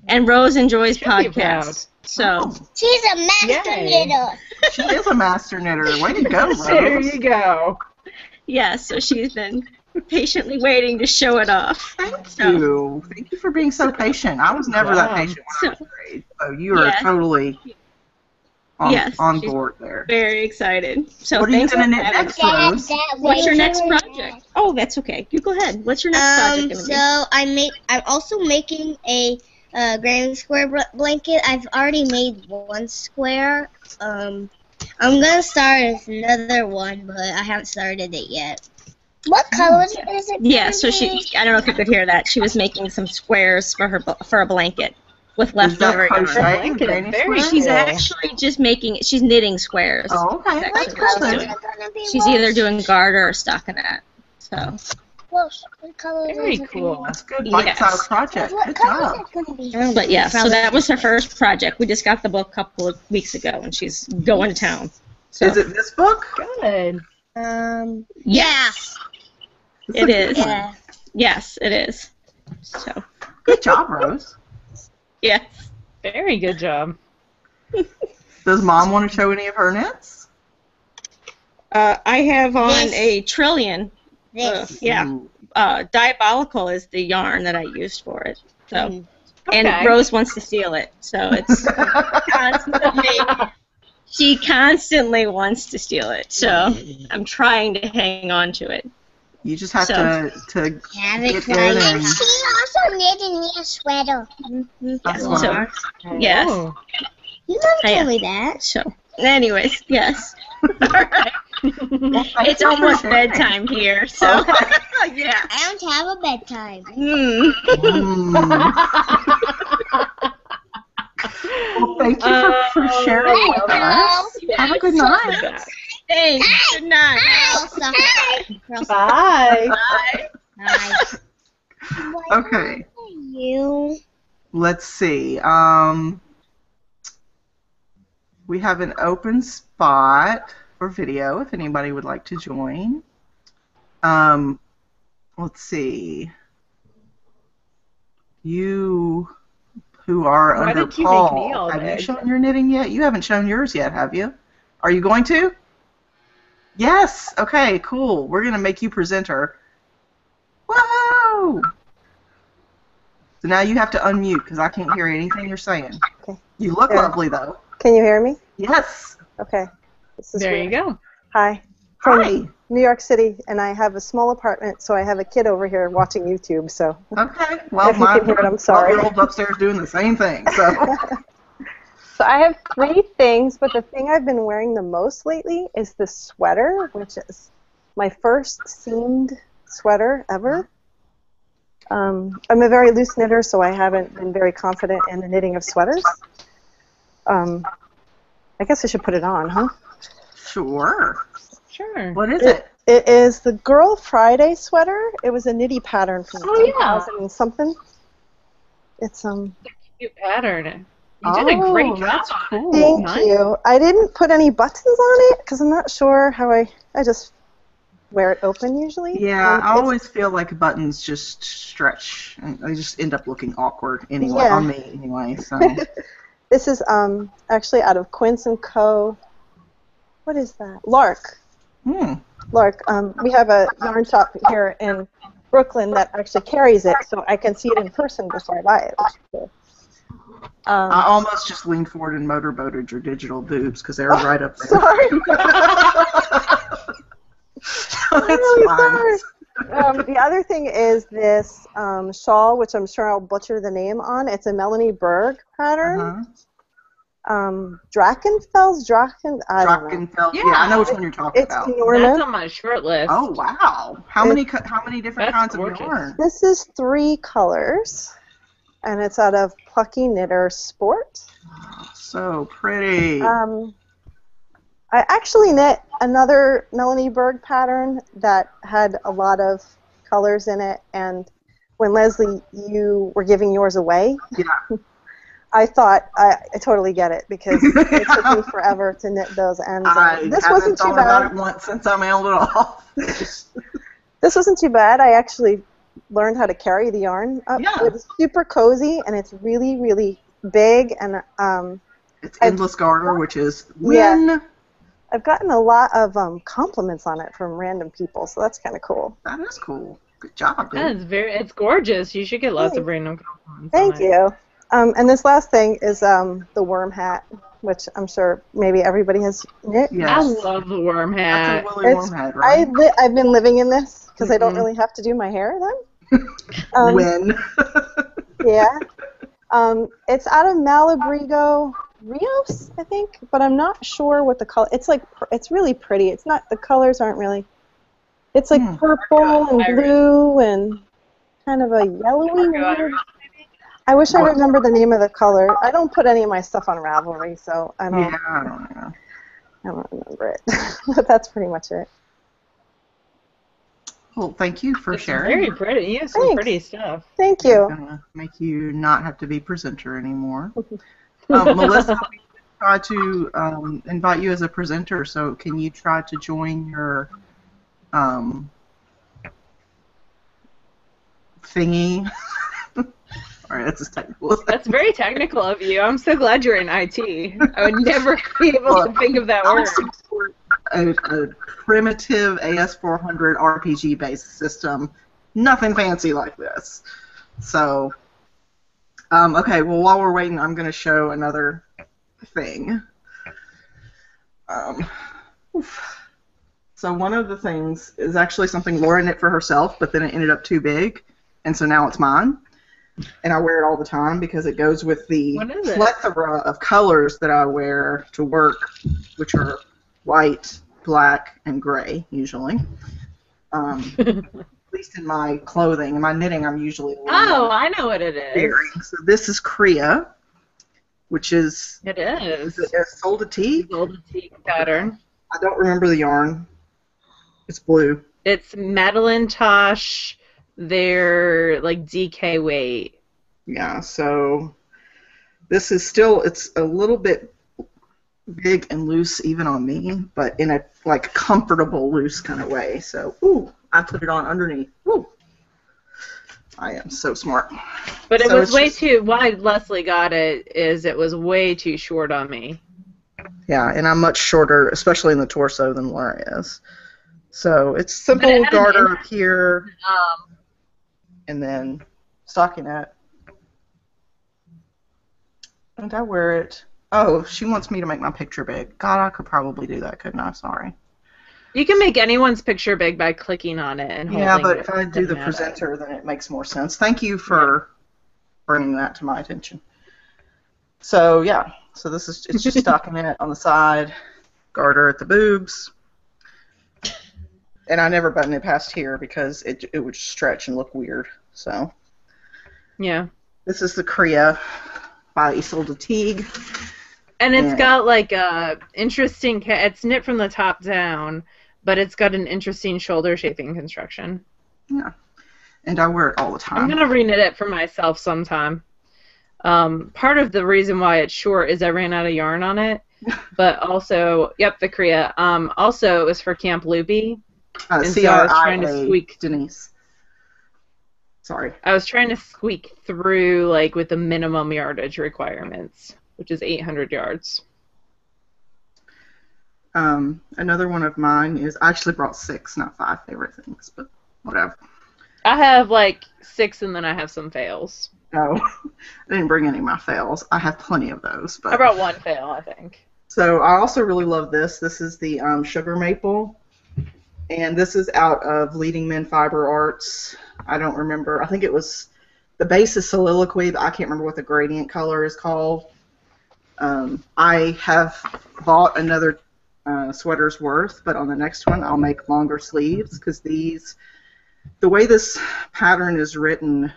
And Rose enjoys Should be proud. podcasts. So she's a master Yay. knitter. She is a master knitter. Way to go, There Rose. you go. yes, so she's been patiently waiting to show it off. Thank you. Thank you for being so patient. I was never that job. patient when I was grade. So you are Yes. totally on, Yes, on she's board there. Very excited. So What are you thanks gonna for knit having next, us. Rose? What's your next project? Oh, that's okay. You go ahead. What's your next project gonna be? So I'm also making a granny square blanket. I've already made one square. I'm gonna start another one, but I haven't started it yet. What colors is it? Yeah, so I don't know if you could hear that. She was making some squares for a blanket with Is that leftover yarn. crochet? Blanket, Granny very square? She's cool. actually just she's knitting squares. Oh, okay. That's That's what good. she's Colors doing. are gonna be She's either doing garter or stockinette. So, What colors Very is it cool. gonna That's good. Yes. Bite-sized project. be? What Good colors job. is it gonna be? but yeah, so that was her first project. We just got the book a couple of weeks ago, and she's going to town. So, Is it this book? Good. yes, This it is is. good. Yeah. Yes, it is. So, Good job, Rose. Yes. Very good job. Does Mom want to show any of her knits? I have on This. a trillion. This. Yeah. Ooh. Diabolical is the yarn that I used for it. So, Mm. and Okay. Rose wants to steal it. So it's constantly. She constantly wants to steal it. So I'm trying to hang on to it. You just have So- to Have get it in right. and She also knitted me a sweater. that's So- what. Yes. Oh. You never I- told me that. So, anyways, yes. All right. Thank It's you for almost sharing. bedtime here, so yeah. I don't have a bedtime. Mm. Well, thank you for sharing with us. Have a good night. Thanks. Good night. Elsa. Elsa. Bye. Bye. Bye. Okay. You. Let's see. We have an open spot for video if anybody would like to join. Let's see. You who are Why under did you make me Paul, all have you big? shown your knitting yet? You haven't shown yours yet, have you? Are you going to? Yes. Okay, cool. We're going to make you presenter. Whoa! So now you have to unmute because I can't hear anything you're saying. Okay. You look Yeah. lovely, though. Can you hear me? Yes. Okay. This is There weird. you go. Hi. From Hi. New York City, and I have a small apartment, so I have a kid over here watching YouTube. So Okay. Well, if you my can hear it, I'm sorry. 12-year-old's upstairs doing the same thing. So. So I have 3 things, but the thing I've been wearing the most lately is the sweater, which is my first seamed sweater ever. I'm a very loose knitter, so I haven't been very confident in the knitting of sweaters. I guess I should put it on, huh? Sure. Sure. What is it? It is the Girl Friday sweater. It was a nitty pattern from Oh, yeah. 2000 and something. It's Cute pattern. You did a great job. That's cool. Thank Nice. you. I didn't put any buttons on it because I'm not sure how I just wear it open usually. Yeah, I It's- always feel like buttons just stretch, and they just end up looking awkward anyway, Yeah. on me anyway. So. This is actually out of Quince & Co. What is that? Lark. Lark. We have a yarn shop here in Brooklyn that actually carries it, so I can see it in person before I buy it. Which is cool. I almost just leaned forward and motorboated your digital boobs because they were right up there. Sorry. I'm It's really fine. sorry. The other thing is this shawl, which I'm sure I'll butcher the name on. It's a Melanie Berg pattern. Drakenfels? I don't know. Drakenfeld. Yeah, I know which one you're talking It's about. enormous. That's on my short list. Oh wow! How many different kinds gorgeous. of yarn? This is 3 colors, and it's out of Plucky Knitter Sport. So pretty. I actually knit another Melanie Berg pattern that had a lot of colors in it, and when Leslie, you were giving yours away, yeah. I thought I totally get it because it took me forever to knit those ends. This haven't wasn't too thought about it bad. once since I mailed it off. This wasn't too bad. I actually learned how to carry the yarn up. Yeah. It's super cozy and it's really, really big, and it's endless garter, which is win. Yeah. I've gotten a lot of compliments on it from random people, so that's kind of cool. That is cool. Good job, dude. That is it's gorgeous. You should get lots of random compliments. Thank on it. you. And this last thing is the worm hat, which I'm sure maybe everybody has knit. Yes. I love the worm hat. That's a Willy worm hat, right? I've been living in this because I don't really have to do my hair then. When? Yeah. It's out of Malabrigo Rios, I think, but I'm not sure what the color. It's really pretty. It's not, the colors aren't really. It's like purple and blue and kind of a yellowy weird. I wish I remembered the name of the color. I don't put any of my stuff on Ravelry, so I don't. Yeah, I don't know. I don't remember it. But that's pretty much it. Well, thank you for It's sharing. very pretty. You have some Thanks. pretty stuff. Thank you. I'm gonna make you not have to be presenter anymore. Melissa, we try to invite you as a presenter, so can you try to join your thingy Sorry, that's as technical as That's very technical of you. I'm so glad you're in IT. I would never be able to think of that I word. support a primitive AS400 RPG-based system. Nothing fancy like this. So, okay, well, while we're waiting, I'm going to show another thing. So one of the things is actually something Laura knit for herself, but then it ended up too big, and so now it's mine. And I wear it all the time because it goes with the plethora of colors that I wear to work, which are white, black, and gray, usually. At least in my clothing. In my knitting, I'm usually Oh, I know what it is. So this is Kriya, which is... It is. Is it a Solda Teague? Solda Teague pattern. I don't remember the yarn. It's blue. It's Madeline Tosh. They're like DK weight. Yeah, so this is still, it's a little bit big and loose even on me, but in a like comfortable loose kind of way. So, ooh, I put it on underneath. Ooh. I am so smart. But it was way too, why Leslie got it is it was way too short on me. Yeah, and I'm much shorter, especially in the torso, than Laura is. So it's simple garter up here, and then stockinette. And I wear it. Oh, she wants me to make my picture big. God, I could probably do that, couldn't I? Sorry. You can make anyone's picture big by clicking on it and holding it. Yeah, but if I do the presenter, then it makes more sense. Thank you for bringing that to my attention. So, yeah. So this is, it's just stockinette on the side, garter at the boobs. And I never button it past here because it would stretch and look weird. So, yeah. This is the Kriya by Isolde Teague. And it's got like a interesting, it's knit from the top down, but it's got an interesting shoulder shaping construction. Yeah. And I wear it all the time. I'm going to reknit it for myself sometime. Part of the reason why it's short is I ran out of yarn on it, but also, yep, the Kriya. Also, it was for Camp Loopy. And so I was trying to squeak. Denise. Sorry. I was trying to squeak through like with the minimum yardage requirements, which is 800 yards. Another one of mine is, I actually brought 6, not 5 favorite things, but whatever. I have like 6 and then I have some fails. Oh, I didn't bring any of my fails. I have plenty of those. But... I brought 1 fail, I think. So I also really love this. This is the Sugar Maple. And this is out of Leading Men Fiber Arts. I don't remember. I think it was, the base is Soliloquy, but I can't remember what the gradient color is called. I have bought another sweater's worth, but on the next one I'll make longer sleeves because these, the way this pattern is written,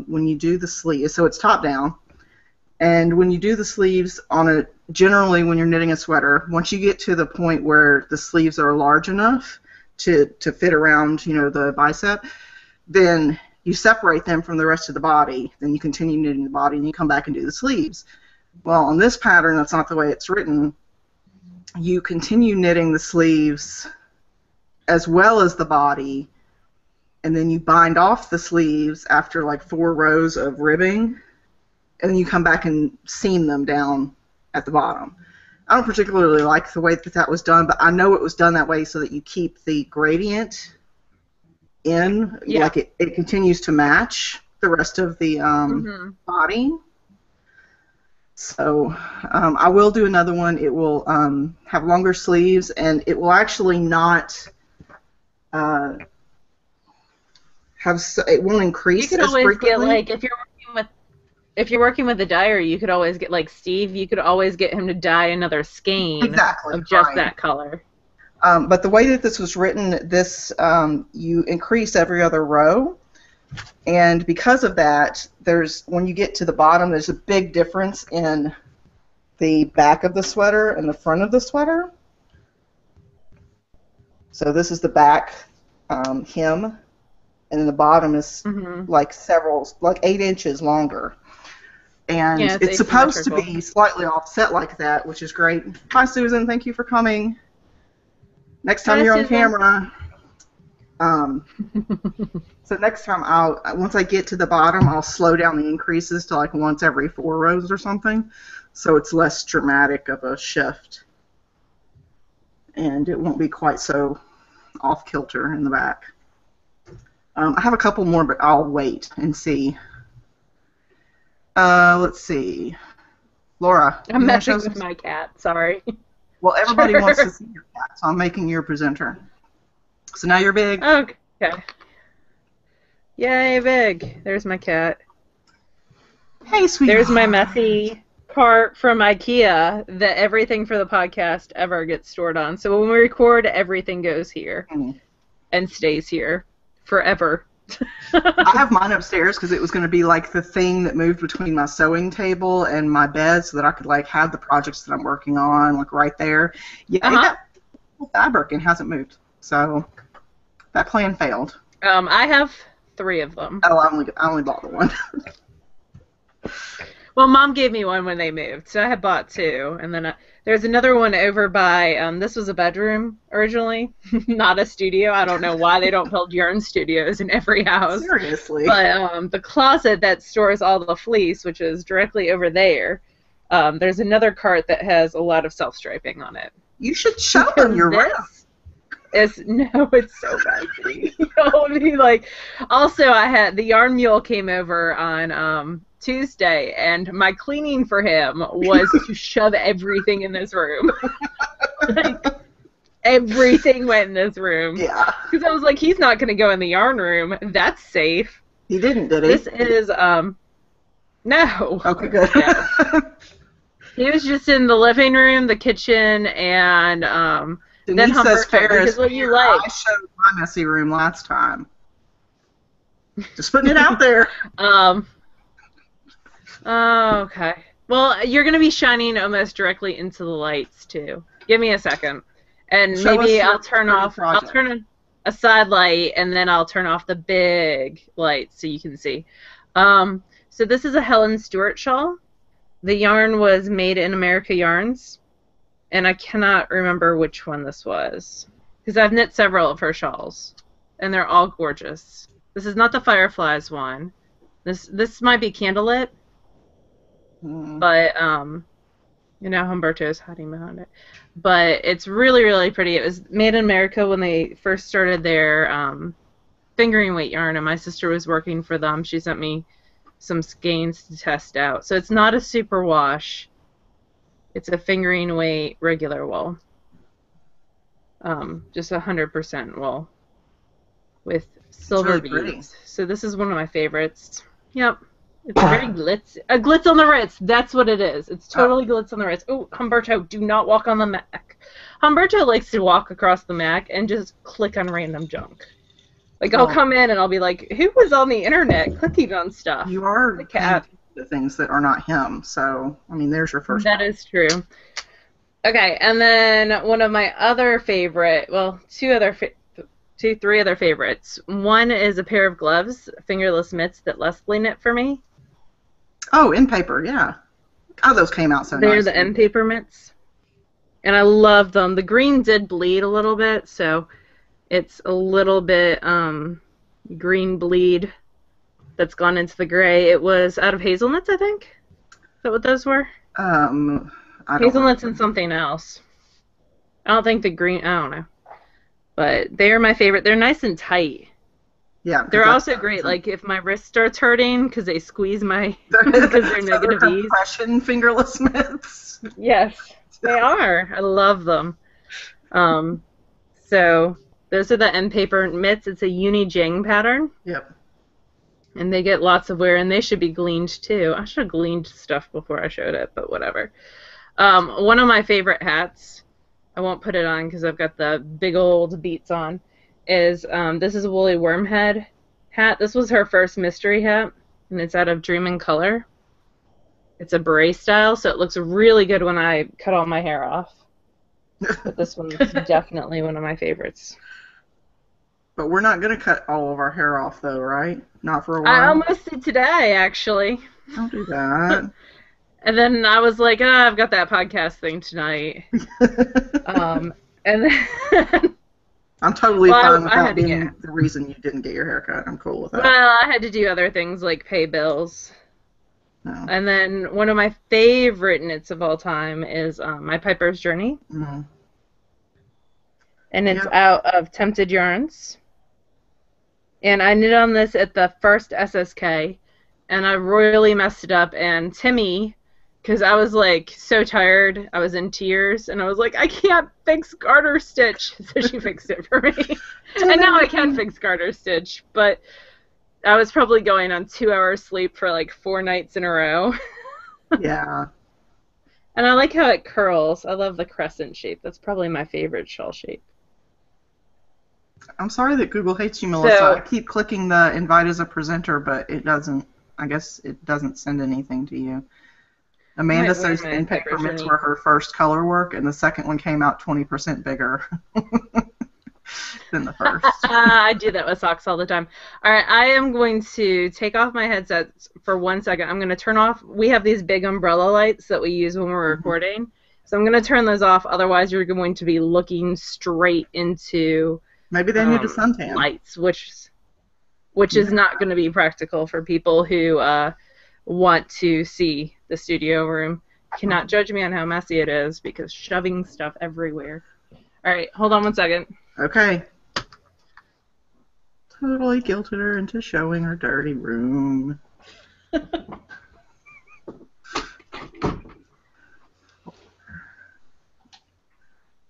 when you do the sleeves, so it's top down, and when you do the sleeves on a, generally when you're knitting a sweater, once you get to the point where the sleeves are large enough to fit around, you know, the bicep, then you separate them from the rest of the body, then you continue knitting the body, and you come back and do the sleeves. Well, on this pattern, that's not the way it's written. You continue knitting the sleeves as well as the body, and then you bind off the sleeves after like 4 rows of ribbing, and then you come back and seam them down at the bottom. I don't particularly like the way that that was done, but I know it was done that way so that you keep the gradient in, like it continues to match the rest of the body. So I will do another one. It will have longer sleeves, and it will actually not have, it won't increase you could as always frequently. Get like if you're working with a dyer, you could always get like Steve. You could always get him to dye another skein of just that color. But the way that this was written, this you increase every other row, and because of that, there's, when you get to the bottom, there's a big difference in the back of the sweater and the front of the sweater. So this is the back hem, and then the bottom is like 8 inches longer. And yeah, it's supposed to be slightly offset like that, which is great. Hi, Susan. Thank you for coming. Next time you're on camera. So next time, once I get to the bottom, I'll slow down the increases to like once every 4 rows or something, so it's less dramatic of a shift, and it won't be quite so off kilter in the back. I have a couple more, but I'll wait and see. Let's see. Laura. I'm messing with my cat, sorry. Well, everybody wants to see your cat, so I'm making you a presenter. So now you're big. Okay. Yay, big. There's my cat. Hey, sweetie. There's my messy cart from IKEA that everything for the podcast ever gets stored on. So when we record, everything goes here and stays here forever. I have mine upstairs because it was going to be like the thing that moved between my sewing table and my bed so that I could like have the projects that I'm working on like right there. Yeah, it got fabric and hasn't moved. So that plan failed. I have 3 of them. Oh, I only bought the one. Well, Mom gave me one when they moved, so I had bought 2, and then there's another one over by. This was a bedroom originally, not a studio. I don't know why they don't build yarn studios in every house. Seriously. But the closet that stores all the fleece, which is directly over there, there's another cart that has a lot of self-striping on it. You should show them your room. It's so messy. Also, I had the yarn mule came over on Tuesday, and my cleaning for him was to shove everything in this room. Like, everything went in this room. Yeah. Because I was like, he's not going to go in the yarn room. That's safe. He didn't, did he? This is, no. Okay, good. No. He was just in the living room, the kitchen, and, Denise then says fair is what you fair. like. I showed my messy room last time. Just putting it out there. Okay. Well, you're going to be shining almost directly into the lights, too. Give me a second. And maybe I'll turn on a side light, and then I'll turn off the big light so you can see. So this is a Helen Stewart shawl. The yarn was Made in America Yarns, and I cannot remember which one this was, because I've knit several of her shawls, and they're all gorgeous. This is not the Fireflies one. This might be candlelit. But, Humberto's hiding behind it. But it's really, really pretty. It was made in America when they first started their fingering weight yarn, and my sister was working for them. She sent me some skeins to test out. So it's not a super wash. It's a fingering weight regular wool. Just 100% wool with silver beads. Pretty. So this is one of my favorites. Yep. It's very glitz. Glitz on the Ritz. That's what it is. It's totally glitz on the Ritz. Oh, Humberto, do not walk on the Mac. Humberto likes to walk across the Mac and just click on random junk. Like, I'll come in and I'll be like, who was on the internet clicking on stuff? You are the cat. The things that are not him. So, I mean, there's your first one. That is true. Okay, and then one of my other favorite, well, three other favorites. One is a pair of gloves, fingerless mitts that Leslie knit for me. Oh, in paper, yeah. Oh, those came out so nice. They're the end paper mitts. And I love them. The green did bleed a little bit, so it's a little bit green bleed that's gone into the gray. It was out of hazelnuts, I think. Is that what those were? Hazelnuts and something else. I don't think the green, I don't know. But they're my favorite. They're nice and tight. Yeah. They're also great, like, if my wrist starts hurting because they squeeze my, because they're negative E's. Compression fingerless mitts. Yes, they are. I love them. So those are the end paper mitts. It's a uni-jing pattern. Yep. And they get lots of wear, and they should be gleaned, too. I should have gleaned stuff before I showed it, but whatever. One of my favorite hats, I won't put it on because I've got the big old beats on, is this is a woolly wormhead hat. This was her first mystery hat, and it's out of Dream in Color. It's a beret style, so it looks really good when I cut all my hair off. But this one's definitely one of my favorites. But we're not going to cut all of our hair off, though, right? Not for a while. I almost did today, actually. Don't do that. And then I was like, I've got that podcast thing tonight. And then I'm totally Well, fine with I that had to being get. the reason you didn't get your haircut. I'm cool with that. Well, I had to do other things like pay bills. No. And then one of my favorite knits of all time is My Piper's Journey. Mm-hmm. And it's Yep. out of Tempted Yarns. And I knit on this at the first SSK, and I royally messed it up. And Timmy, because I was like so tired, I was in tears, and I was like, I can't fix garter stitch. So she fixed it for me. And now I can fix garter stitch, but I was probably going on 2 hours sleep for like 4 nights in a row. Yeah. And I like how it curls. I love the crescent shape. That's probably my favorite shawl shape. I'm sorry that Google hates you, Melissa. So- I keep clicking the invite as a presenter, but it doesn't. I guess it doesn't send anything to you. Amanda Might says wear my Inpaper Piper's mitts Journey. were her first color work, and the second one came out 20% bigger than the first. I do that with socks all the time. All right, I am going to take off my headset for 1 second. I'm going to turn off. We have these big umbrella lights that we use when we're recording. So I'm going to turn those off. Otherwise, you're going to be looking straight into Maybe they need a suntan. lights, which is not going to be practical for people who want to see the studio room. Cannot judge me on how messy it is because shoving stuff everywhere. All right, hold on 1 second. Okay. Totally guilted her into showing her dirty room.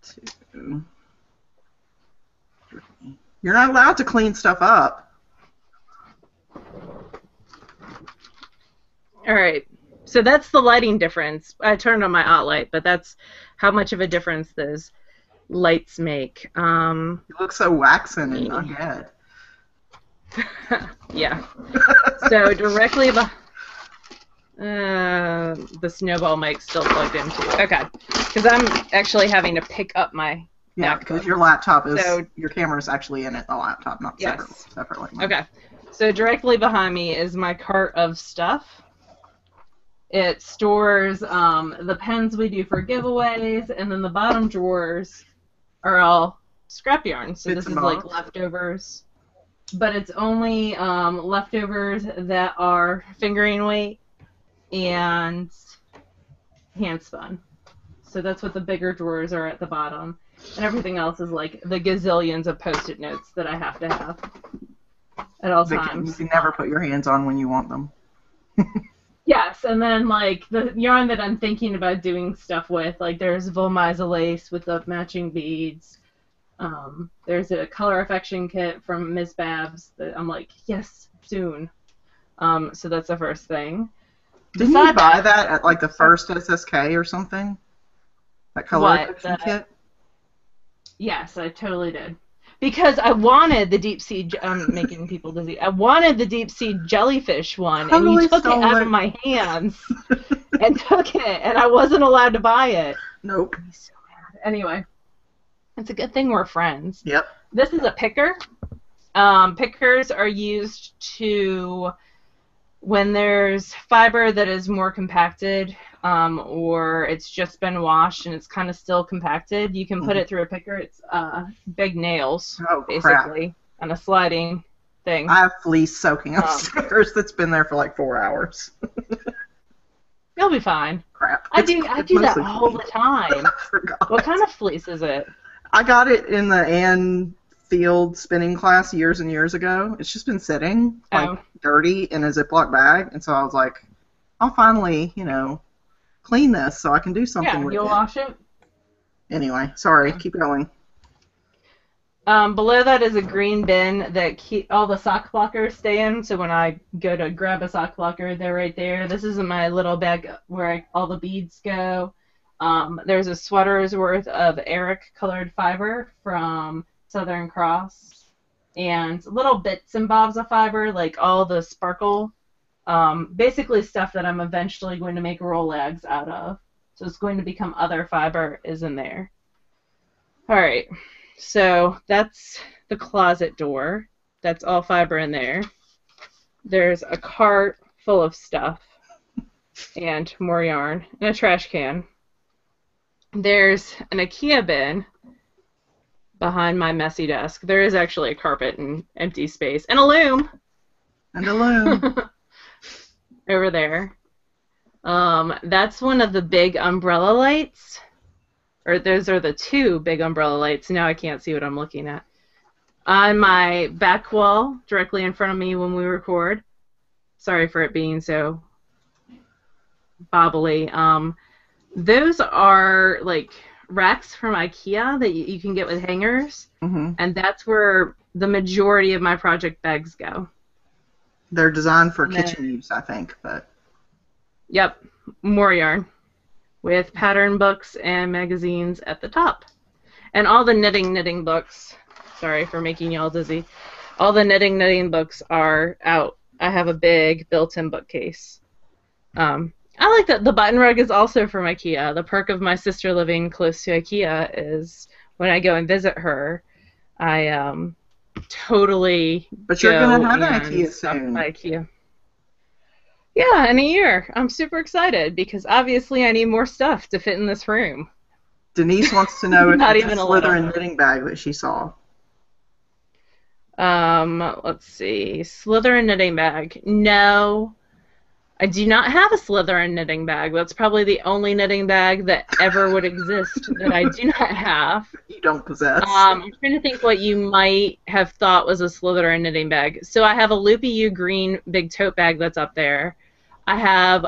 Two. You're not allowed to clean stuff up. All right. So that's the lighting difference. I turned on my OT light, but that's how much of a difference those lights make. You look so waxen and undead. Yeah. So directly behind... the snowball mic's still plugged in too. Okay. Because I'm actually having to pick up my Yeah, MacBook. because your laptop is, So- your camera's actually in it, the laptop, not Yes. separately. Okay. So directly behind me is my cart of stuff. It stores the pens we do for giveaways, and then the bottom drawers are all scrap yarn. So Bits this is and like bobs. leftovers. But it's only leftovers that are fingering weight and hand spun. So that's what the bigger drawers are at the bottom. And everything else is like the gazillions of Post-it notes that I have to have at all You times. can never put your hands on when you want them. Yes, and then like the yarn that I'm thinking about doing stuff with, like there's Volmiza lace with the matching beads. There's a color affection kit from Ms. Babs that I'm like, yes, soon. So that's the first thing. Didn't you buy that at like the first SSK or something? That color What? affection kit? Yes, I totally did. Because I wanted the deep sea, making people dizzy. I wanted the deep sea jellyfish one, and Totally you took it stole out it. of my hands and took it, and I wasn't allowed to buy it. Nope. So mad. Anyway, it's a good thing we're friends. Yep. This is a picker. Pickers are used to, when there's fiber that is more compacted, or it's just been washed and it's kind of still compacted, you can put it through a picker. It's big nails, Oh, crap. basically, on a sliding thing. I have fleece soaking upstairs that's been there for like 4 hours. You'll be fine. Crap. I do that mostly all fleece. the time. I forgot. What kind of fleece is it? I got it in the Ann Field spinning class years and years ago. It's just been sitting, like, dirty in a Ziploc bag, and so I was like, I'll finally, clean this so I can do something Yeah, with you'll it. wash it. Anyway, sorry, keep going. Below that is a green bin that all the sock blockers stay in, so when I go to grab a sock blocker, they're right there. This is my little bag where all the beads go. There's a sweater's worth of Eric colored fiber from Southern Cross, and little bits and bobs of fiber, like all the sparkle, basically stuff that I'm eventually going to make Rolex out of. So it's going to become other fiber is in there. All right. So that's the closet door. That's all fiber in there. There's a cart full of stuff and more yarn and a trash can. There's an IKEA bin behind my messy desk. There is actually a carpet and empty space and a loom. And a loom. Over there. That's one of the big umbrella lights. Or those are the two big umbrella lights. Now I can't see what I'm looking at. On my back wall, directly in front of me when we record. Sorry for it being so bobbly. Those are like racks from IKEA that you can get with hangers. Mm-hmm. And that's where the majority of my project bags go. They're designed for kitchen use, I think, but... Yep, more yarn. With pattern books and magazines at the top. And all the knitting books, sorry for making y'all dizzy, all the knitting books are out. I have a big built-in bookcase. I like that the button rug is also from IKEA. The perk of my sister living close to IKEA is when I go and visit her, I totally But you're going to have an IKEA soon. IKEA. Yeah, in a year. I'm super excited because obviously I need more stuff to fit in this room. Denise wants to know if Not it's even a a little. Slytherin knitting bag that she saw. Let's see. Slytherin knitting bag. No, I do not have a Slytherin knitting bag. That's probably the only knitting bag that ever would exist that I do not have. You don't possess. I'm trying to think what you might have thought was a Slytherin knitting bag. So I have a Loopy U green big tote bag that's up there. I have,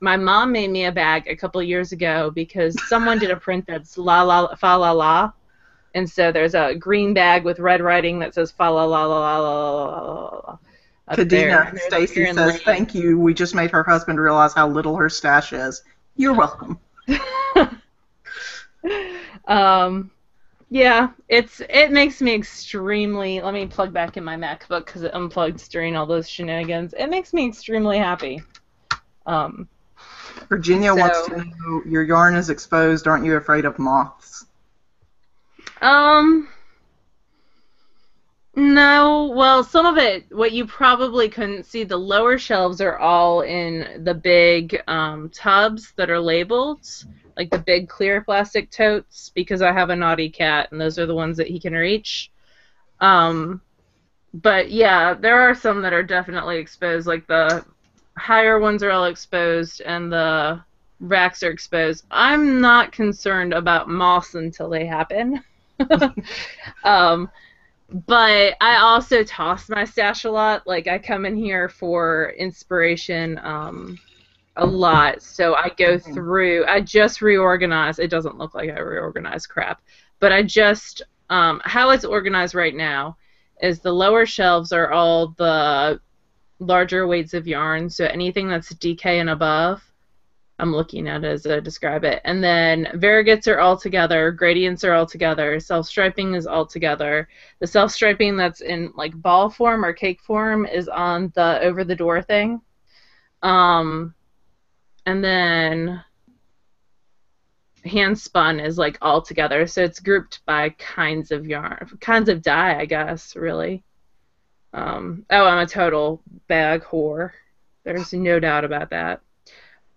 my mom made me a bag a couple years ago because someone did a print that's la la fa la la. And so there's a green bag with red writing that says fa la la la la la la la. Kadena, Stacy says, thank you. We just made her husband realize how little her stash is. You're welcome. Yeah, it makes me extremely, let me plug back in my MacBook because it unplugged during all those shenanigans. It makes me extremely happy. Virginia wants to know, your yarn is exposed. Aren't you afraid of moths? No, well, some of it, what you probably couldn't see, the lower shelves are all in the big tubs that are labeled, like the big clear plastic totes, because I have a naughty cat, and those are the ones that he can reach. But yeah, there are some that are definitely exposed, like the higher ones are all exposed, and the racks are exposed. I'm not concerned about moths until they happen. But I also toss my stash a lot. Like, I come in here for inspiration a lot. So I go through, I just reorganize. It doesn't look like I reorganize crap. But I just, how it's organized right now is the lower shelves are all the larger weights of yarn. So anything that's DK and above, I'm looking at it as I describe it. And then variegates are all together, gradients are all together, self-striping is all together. The self-striping that's in like ball form or cake form is on the over-the-door thing. And then hand spun is like all together, so it's grouped by kinds of yarn, kinds of dye, I guess, really. Oh, I'm a total bag whore. There's no doubt about that.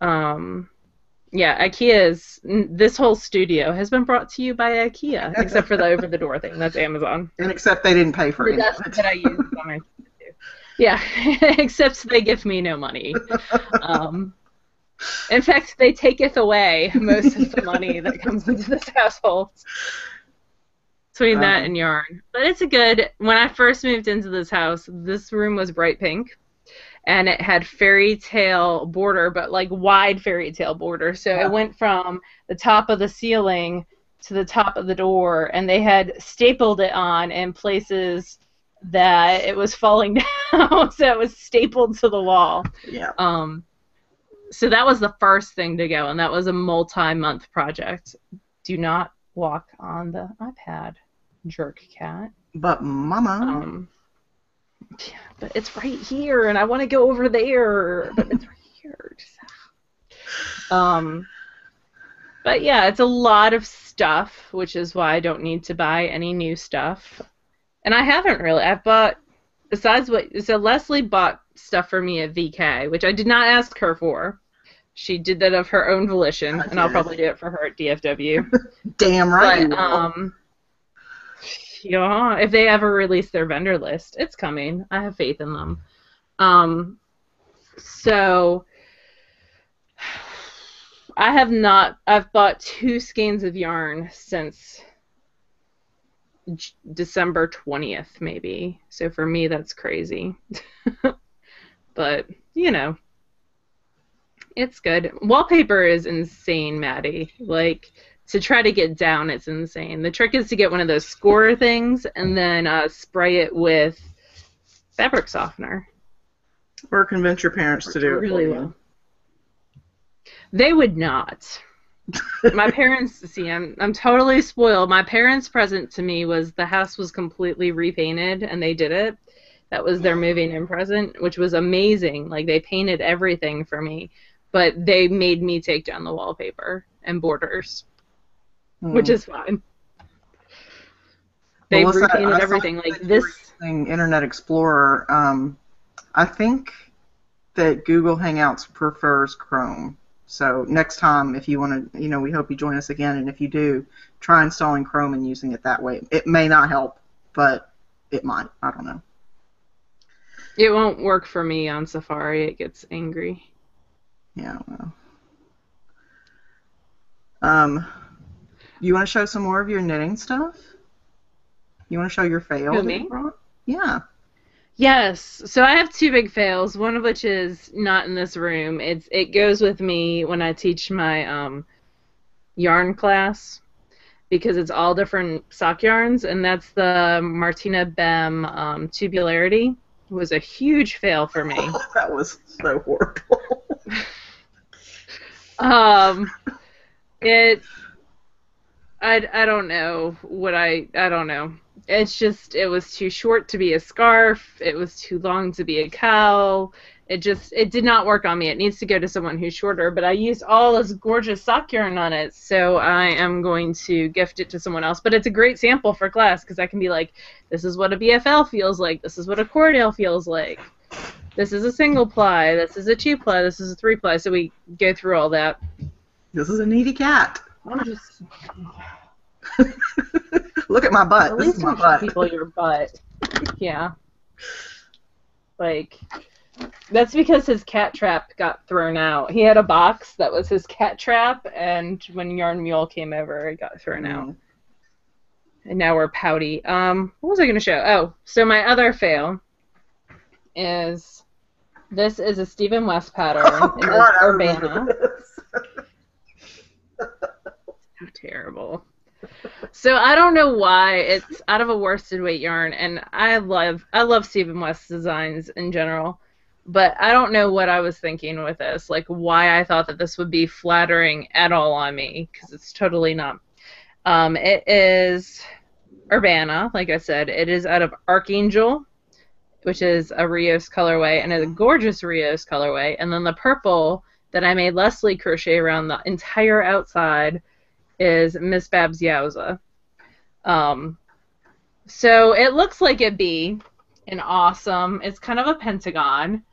Yeah, IKEA's, this whole studio has been brought to you by IKEA, except for the over-the-door thing. That's Amazon. And except they didn't pay for it. That I use on my too. Yeah, except they give me no money. In fact, they taketh away most of the money that comes into this household. Between that and yarn. But it's a good, when I first moved into this house, this room was bright pink. And it had fairy tale border, but like wide fairy tale border. So it went from the top of the ceiling to the top of the door, and they had stapled it on in places that it was falling down, so it was stapled to the wall. Yeah. So that was the first thing to go, and that was a multi-month project. Do not walk on the iPad, jerk cat. But Mama. Yeah, but it's right here, and I want to go over there, but it's right here. But yeah, it's a lot of stuff, which is why I don't need to buy any new stuff. And I haven't really. I've bought, besides what, so Leslie bought stuff for me at VK, which I did not ask her for. She did that of her own volition, and I'll probably do it for her at DFW. Damn right. But, Yeah, if they ever release their vendor list, it's coming. I have faith in them. So I've bought 2 skeins of yarn since December 20th, maybe. So for me, that's crazy. But, you know, it's good. Wallpaper is insane, Maddie. Like, to try to get down, it's insane. The trick is to get one of those scorer things and then spray it with fabric softener. Or convince your parents to do it really for well. you. They would not. My parents, see, I'm totally spoiled. My parents' present to me was the house was completely repainted, and they did it. That was their moving in present, which was amazing. Like, they painted everything for me, but they made me take down the wallpaper and borders, which is fine. They repainted everything. Like this Internet Explorer. I think that Google Hangouts prefers Chrome. So next time, if you want to, we hope you join us again. And if you do, try installing Chrome and using it that way. It may not help, but it might. I don't know. It won't work for me on Safari. It gets angry. Yeah, well. You want to show some more of your knitting stuff? You want to show your fail? Who, me? Yeah. Yes. So I have 2 big fails, one of which is not in this room. It goes with me when I teach my yarn class because it's all different sock yarns, and that's the Martina Bem tubularity. It was a huge fail for me. That was so horrible. I don't know what I don't know. It's just, it was too short to be a scarf. It was too long to be a cowl. It did not work on me. It needs to go to someone who's shorter, but I used all this gorgeous sock yarn on it, so I am going to gift it to someone else. But it's a great sample for class because I can be like, this is what a BFL feels like. This is what a Cordale feels like. This is a single ply. This is a 2-ply. This is a 3-ply. So we go through all that. This is a needy cat. I'm just... Look at my butt. At this least is my show butt. people your butt. Yeah. Like, that's because his cat trap got thrown out. He had a box that was his cat trap, and when Yarn Mule came over, it got thrown out. And now we're pouty. What was I going to show? Oh, so my other fail is this is a Stephen West pattern. It is Urbana. So terrible. So I don't know why it's out of a worsted weight yarn, and I love Stephen West's designs in general, but I don't know what I was thinking with this, like why I thought that this would be flattering at all on me, because it's totally not. It is Urbana, like I said. It is out of Archangel, which is a Rios colorway, and it's a gorgeous Rios colorway, and then the purple that I made Leslie crochet around the entire outside is Miss Babs Yowza. So it looks like it'd be an awesome, it's kind of a pentagon,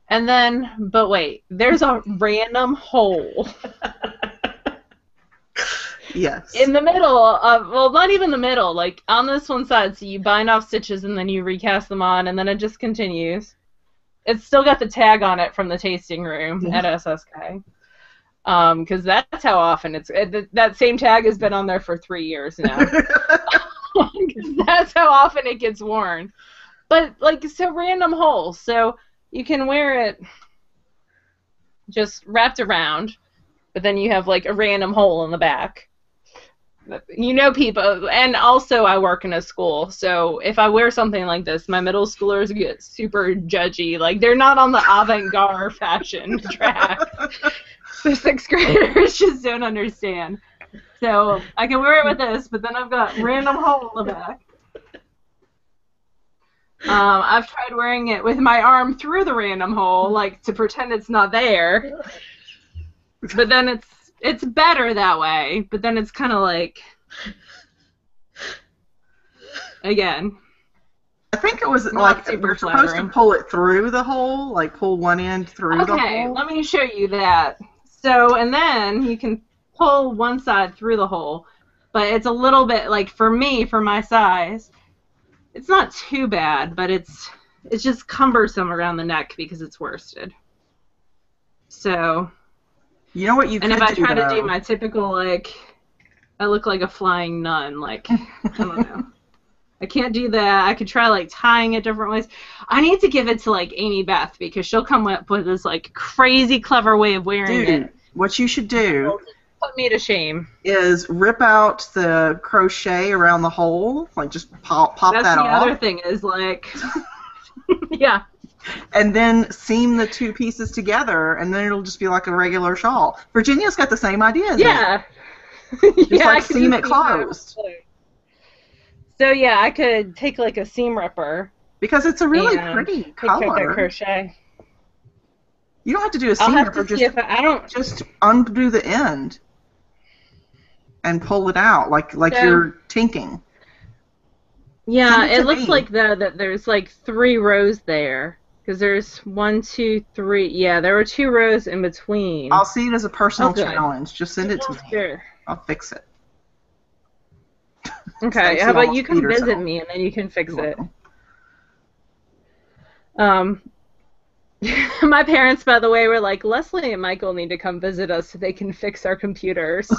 and then, but wait, there's a random hole. Yes. In the middle of, well, not even the middle, like on this one side, so you bind off stitches and then you recast them on, and then it just continues. It's still got the tag on it from the tasting room at SSK. Because that's how often that same tag has been on there for 3 years now. That's how often it gets worn. But like, so random hole, so you can wear it just wrapped around, but then you have like a random hole in the back. People, and also I work in a school, so if I wear something like this, my middle schoolers get super judgy. Like, they're not on the avant-garde fashion track. The 6th graders just don't understand. So I can wear it with this, but then I've got random hole in the back. I've tried wearing it with my arm through the random hole, like to pretend it's not there. But then it's better that way. But then it's kind of like, again. I think it was like we're supposed to pull it through the hole, like pull one end through the hole. Okay, let me show you that. So, and then you can pull one side through the hole, but it's a little bit, like for me, for my size, It's not too bad, but it's just cumbersome around the neck because it's worsted. So. You know what you could do, and if I try to do though? my typical, like, I look like a flying nun, like, I don't know. I can't do that. I could try, like, tying it different ways. I need to give it to, like, Amy Beth, because she'll come up with this, like, crazy clever way of wearing it. What you should do Put me to shame. Is rip out the crochet around the hole, like just pop that off. That's the other thing is, like, yeah. And then seam the two pieces together, and then it'll just be like a regular shawl. Virginia's got the same idea. Yeah. Just yeah, like seam it closed. So yeah, I could take like a seam ripper. Because it's a really pretty color. Take that crochet. You don't have to do a seam ripper. Just undo the end and pull it out like you're tinking. Yeah, it looks like that there's like 3 rows there. Because there's 1, 2, 3. Yeah, there were 2 rows in between. I'll see it as a personal challenge. Just send it to me. Sure. I'll fix it. Okay, how about you come visit me and then you can fix it. My parents, by the way, were like, Leslie and Michael need to come visit us so they can fix our computers.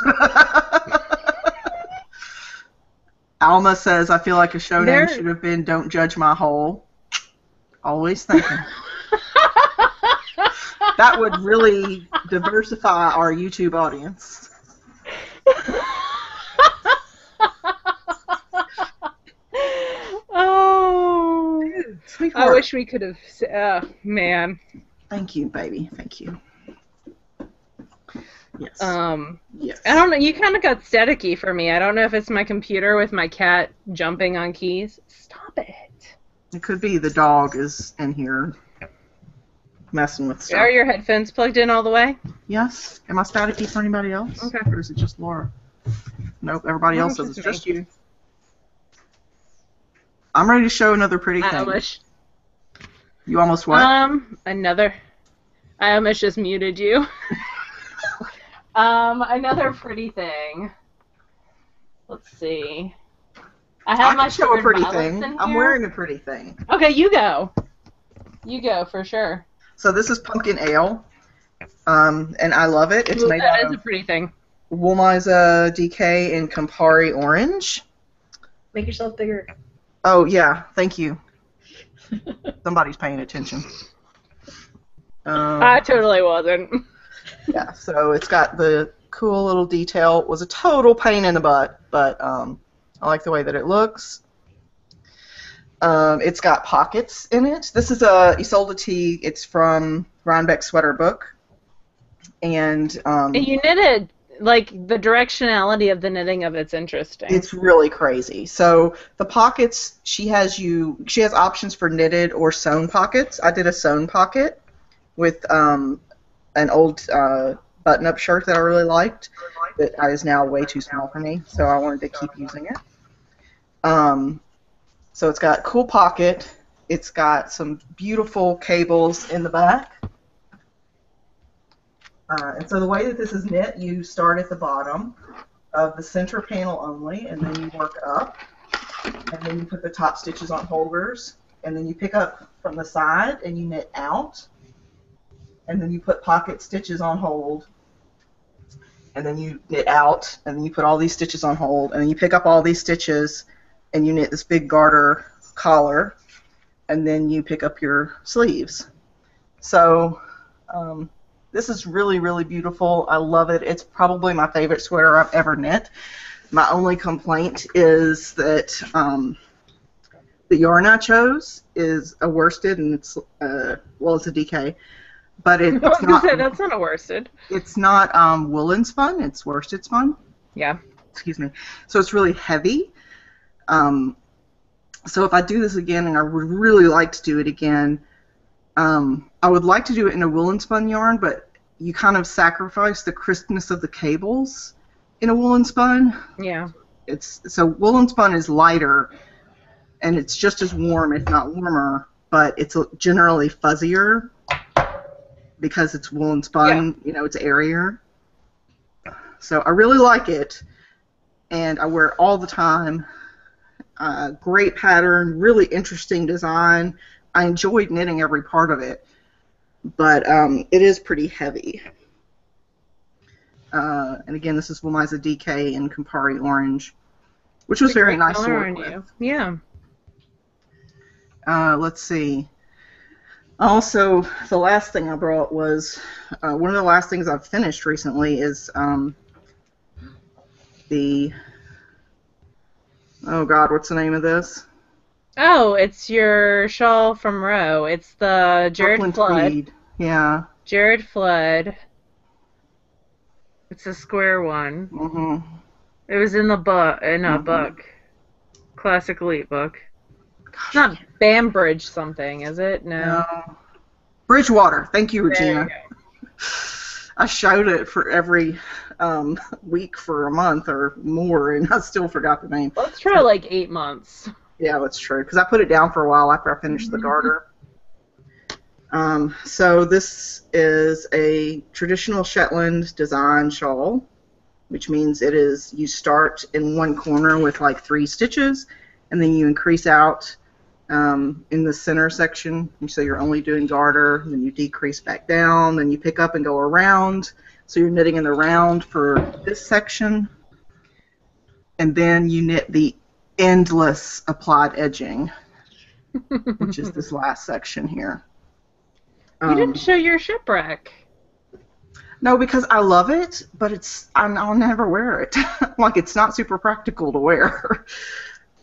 Alma says, I feel like a show name should have been Don't Judge My Hole. Always thinking. That would really diversify our YouTube audience. Oh, sweetheart. I wish we could have. Man. Thank you, baby. Thank you. Yes. Yes. I don't know. You kind of got staticky for me. I don't know if it's my computer with my cat jumping on keys. Stop it. It could be the dog is in here messing with stuff. Are your headphones plugged in all the way? Yes. Am I staticky for anybody else? Okay. Or is it just Laura? Nope. Everybody else says it's just you. I'm ready to show another pretty thing. You almost what? Another. I almost just muted you. Another pretty thing. Let's see. I can show a pretty thing. I'm wearing a pretty thing. Okay, you go. You go for sure. So this is pumpkin ale, and I love it. It's made out of a pretty thing. Woolmiza DK and Campari orange. Make yourself bigger. Oh yeah, thank you. Somebody's paying attention. I totally wasn't. Yeah, so it's got the cool little detail. It was a total pain in the butt, but I like the way that it looks. It's got pockets in it. This is a Isolde tee. It's from Rhinebeck Sweater Book. And you knitted, like, the directionality of the knitting of it's interesting. It's really crazy. So the pockets, she has options for knitted or sewn pockets. I did a sewn pocket with an old button-up shirt that I really liked that is now way too small for me, so I wanted to keep using it. So it's got a cool pocket. It's got some beautiful cables in the back. And so the way that this is knit, you start at the bottom of the center panel only, and then you work up, and then you put the top stitches on holders, and then you pick up from the side and you knit out, and then you put pocket stitches on hold, and then you knit out, and then you put all these stitches on hold, and then you pick up all these stitches, and you knit this big garter collar, and then you pick up your sleeves. So this is really, really beautiful. I love it. It's probably my favorite sweater I've ever knit. My only complaint is that the yarn I chose is a worsted, and it's it's a DK, but it's not. That's not a worsted. It's not woolen spun. It's worsted spun. Yeah. Excuse me. So it's really heavy. So if I do this again, and I would really like to do it again, I would like to do it in a woolen spun yarn, but you kind of sacrifice the crispness of the cables in a woolen spun. Yeah. So woolen spun is lighter, and it's just as warm, if not warmer, but it's generally fuzzier because it's woolen spun. Yeah. You know, it's airier. So I really like it, and I wear it all the time. Great pattern, really interesting design. I enjoyed knitting every part of it, but it is pretty heavy. And again, this is Wilmiza DK in Campari Orange, which was very nice to work with. Yeah. Let's see. Also, the last thing I brought was one of the last things I've finished recently is oh God, what's the name of this? Oh, it's your shawl from Row. It's the Jared Brooklyn Flood. Tweed. Yeah. Jared Flood. It's a square one. Mhm. It was in the book, book, Classic Elite book. It's not Bambridge something, is it? No. Bridgewater. Thank you, Regina. There you go. I showed it for every week for a month or more, and I still forgot the name. Let's try like 8 months. Yeah, that's true, because I put it down for a while after I finished the garter. So this is a traditional Shetland design shawl, which means you start in one corner with like 3 stitches, and then you increase out in the center section, so you're only doing garter, then you decrease back down, then you pick up and go around, so you're knitting in the round for this section, and then you knit the endless applied edging, which is this last section here. You didn't show your shipwreck. No, because I love it, but I'll never wear it. Like, it's not super practical to wear.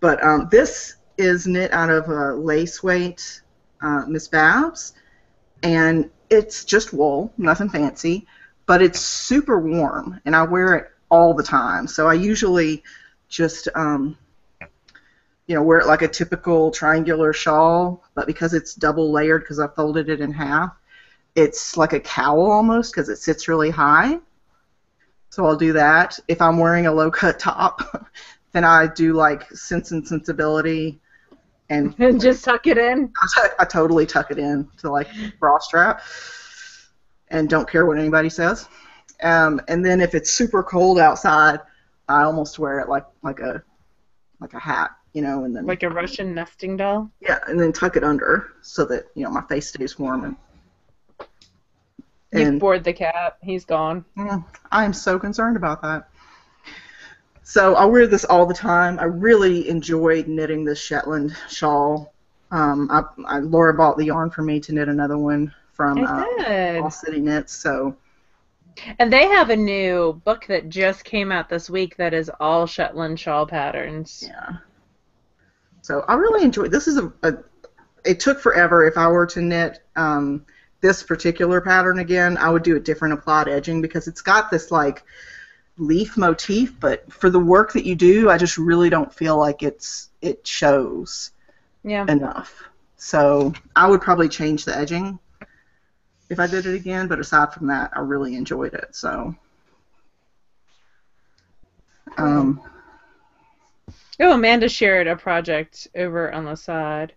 But this is knit out of a lace weight Miss Babs, and it's just wool, nothing fancy, but it's super warm, and I wear it all the time. So I usually just wear it like a typical triangular shawl, but because it's double layered because I folded it in half, it's like a cowl almost because it sits really high. So I'll do that. If I'm wearing a low-cut top, then I do like Sense and Sensibility and just tuck it in. I totally tuck it in to like bra strap and don't care what anybody says. And then if it's super cold outside, I almost wear it like a hat, and then like a Russian nesting doll. Yeah, and then tuck it under so that my face stays warm. You've bored the cat. He's gone. I am so concerned about that. So I wear this all the time. I really enjoyed knitting this Shetland shawl. Laura bought the yarn for me to knit another one from All City Knits. So. And they have a new book that just came out this week that is all Shetland shawl patterns. Yeah. So I really enjoyed. This is it took forever. If I were to knit this particular pattern again, I would do a different applied edging because it's got this like leaf motif, but for the work that you do, I just really don't feel like it shows enough. So I would probably change the edging if I did it again, but aside from that, I really enjoyed it. So oh, Amanda shared a project over on the side.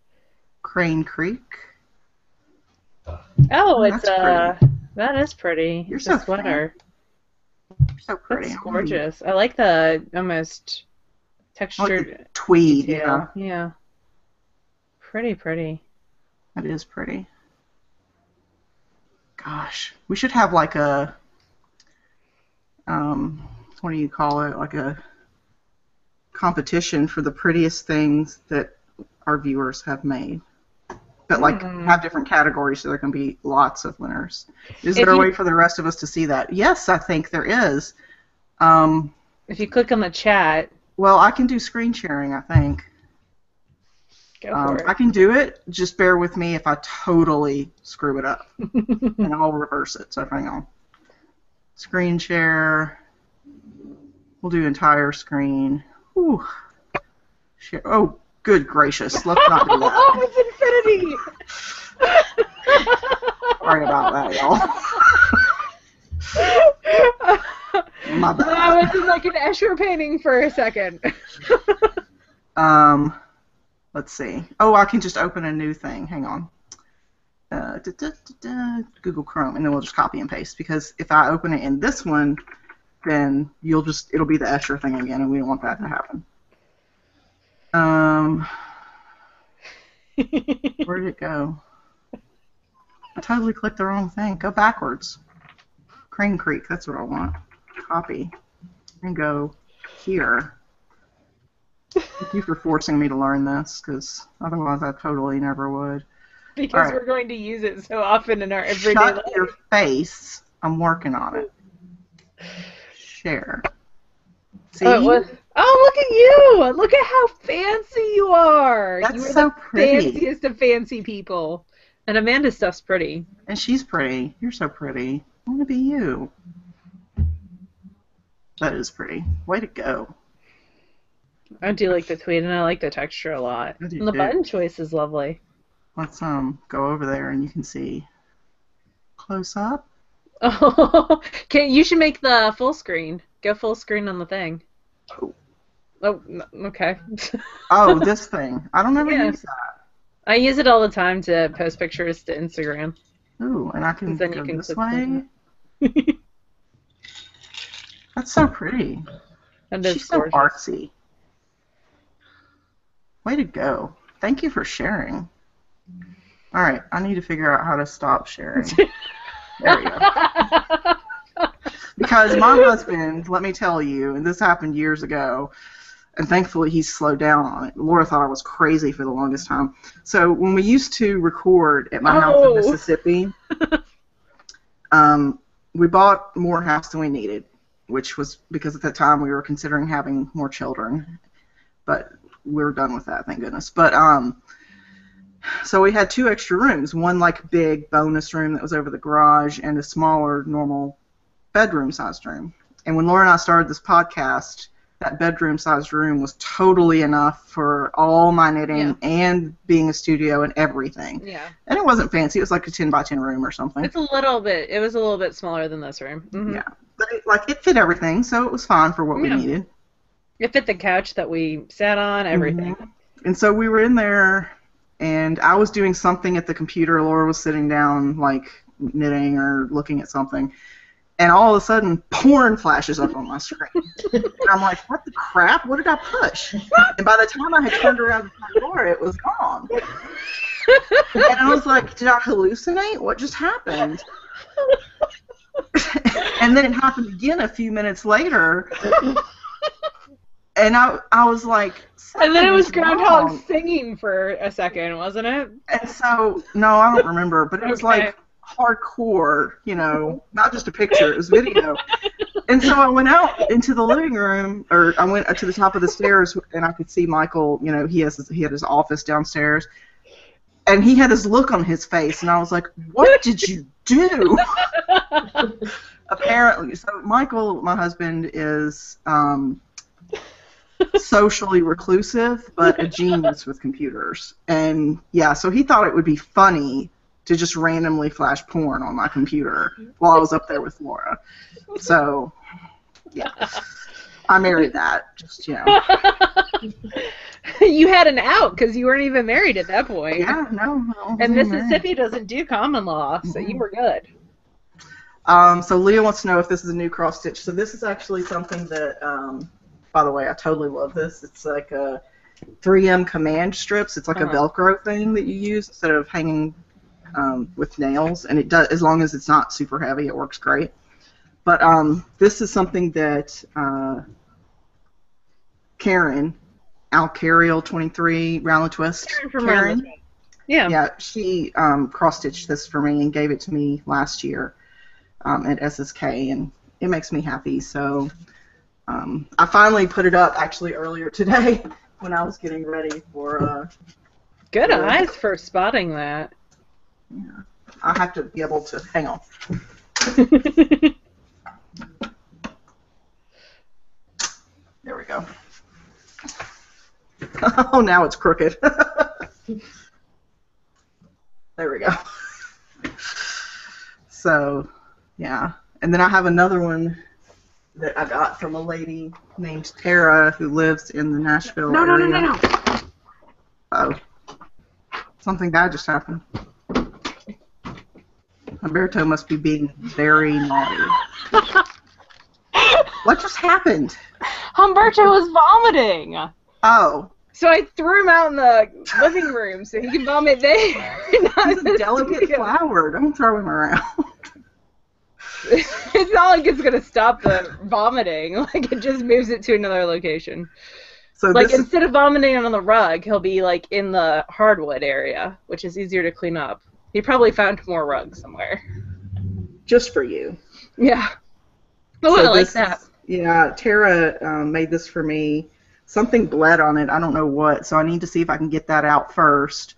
Crane Creek. Oh, it's that is pretty. You're it's so a sweater. You're so pretty. That's gorgeous. I like the almost textured like the tweed. detail. Yeah. Pretty. That is pretty. Gosh, we should have like a what do you call it? Like a competition for the prettiest things that our viewers have made. But like have different categories so there can be lots of winners. Is there a way for the rest of us to see that? Yes, I think there is. If you click on the chat. Well, I can do screen sharing, I think. Go for it. I can do it. Just bear with me if I totally screw it up. And I'll reverse it. So hang on. Screen share. We'll do entire screen. Whew. Share. Oh, good gracious. Let's not do that. Oh, it's infinity! Sorry about that, y'all. My bad. I was in like an Escher painting for a second. Let's see. Oh, I can just open a new thing. Hang on. Google Chrome, and then we'll just copy and paste, because if I open it in this one, then it'll be the Escher thing again, and we don't want that to happen. did it go? I totally clicked the wrong thing. Go backwards. Crane Creek, that's what I want. Copy. And go here. Thank you for forcing me to learn this, because otherwise I totally never would. Because we're going to use it so often in our everyday life. Shut your face. I'm working on it. Share. See? Oh, look at you! Look at how fancy you are! That's you are so the pretty. fanciest of fancy people. And Amanda's stuff's pretty. And she's pretty. You're so pretty. I want to be you. That is pretty. Way to go. I do like the tweed, and I like the texture a lot. I do And the too. button choice is lovely. Let's go over there and you can see close up. Oh, you should make the full screen. Go full screen on the thing. Oh, okay. Oh, this thing. I don't ever use that. I use it all the time to post pictures to Instagram. Ooh, and I can Then go you can this click way. That's so pretty. And it's She's so gorgeous. artsy. Way to go. Thank you for sharing. All right, I need to figure out how to stop sharing. There we go. Because my husband, let me tell you, and this happened years ago, and thankfully he's slowed down on it. Laura thought I was crazy for the longest time. So when we used to record at my house in Mississippi, we bought more house than we needed, which was because at the time we were considering having more children. But we're done with that, thank goodness. But so we had 2 extra rooms, one like big bonus room that was over the garage and a smaller normal bedroom-sized room. And when Laura and I started this podcast, that bedroom-sized room was totally enough for all my knitting and being a studio and everything. Yeah. And it wasn't fancy. It was like a 10 by 10 room or something. It was a little bit smaller than this room. Mm-hmm. Yeah. But it fit everything, so it was fine for what we needed. It fit the couch that we sat on, everything. Mm-hmm. And so we were in there, and I was doing something at the computer. Laura was sitting down, like, knitting or looking at something. And all of a sudden, porn flashes up on my screen. And I'm like, what the crap? What did I push? And by the time I had turned around to find Laura, it was gone. And I was like, did I hallucinate? What just happened? And then it happened again a few minutes later. And I was like... And then it was Groundhog singing for a second, wasn't it? And so, no, I don't remember, but it was like hardcore, you know, not just a picture, it was video. And so I went out into the living room, or I went to the top of the stairs, and I could see Michael, you know, he had his office downstairs, and he had this look on his face, and I was like, what did you do? Apparently, so Michael, my husband, is socially reclusive, but a genius with computers. And yeah, so he thought it would be funny to just randomly flash porn on my computer while I was up there with Laura. So, yeah. I married that, just, you know. You had an out because you weren't even married at that point. Yeah, no. And Mississippi doesn't do common law, so you were good. So Leah wants to know if this is a new cross stitch. So this is actually something that, by the way, I totally love this. It's like a 3M command strips. It's like a Velcro thing that you use instead of hanging with nails, and it does, as long as it's not super heavy, it works great. But this is something that Karen, Alcariel 23, Round the Twist. Karen from Round the Twist. Yeah. Yeah, she cross-stitched this for me and gave it to me last year at SSK, and it makes me happy. So I finally put it up actually earlier today when I was getting ready for. Good eyes for spotting that. Yeah, I have to be able to hang on. There we go. Oh, now it's crooked. There we go. So, yeah. And then I have another one that I got from a lady named Tara who lives in the Nashville area. No. Oh. Something bad just happened. Humberto must be being very naughty. What just happened? Humberto was vomiting. Oh. So I threw him out in the living room so he can vomit there. He's a delicate flower. Don't throw him around. It's not like it's gonna stop the vomiting. Like it just moves it to another location. So like instead of vomiting on the rug, he'll be like in the hardwood area, which is easier to clean up. He probably found more rugs somewhere. Just for you. Yeah. Oh, So I like that. Yeah, Tara made this for me. Something bled on it. I don't know what, so I need to see if I can get that out first.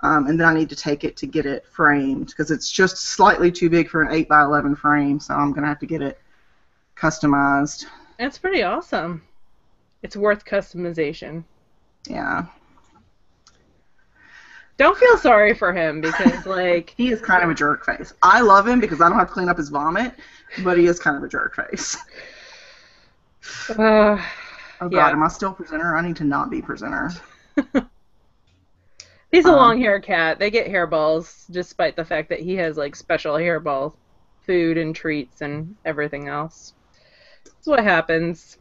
And then I need to take it to get it framed because it's just slightly too big for an 8x11 frame, so I'm going to have to get it customized. It's pretty awesome. It's worth customization. Yeah. Don't feel sorry for him because, like... He is kind of a jerk face. I love him because I don't have to clean up his vomit, but he is kind of a jerk face. Oh, God, am I still presenter? I need to not be presenter. He's a long-haired cat. They get hairballs, despite the fact that he has, like, special hairball food and treats and everything else. That's what happens.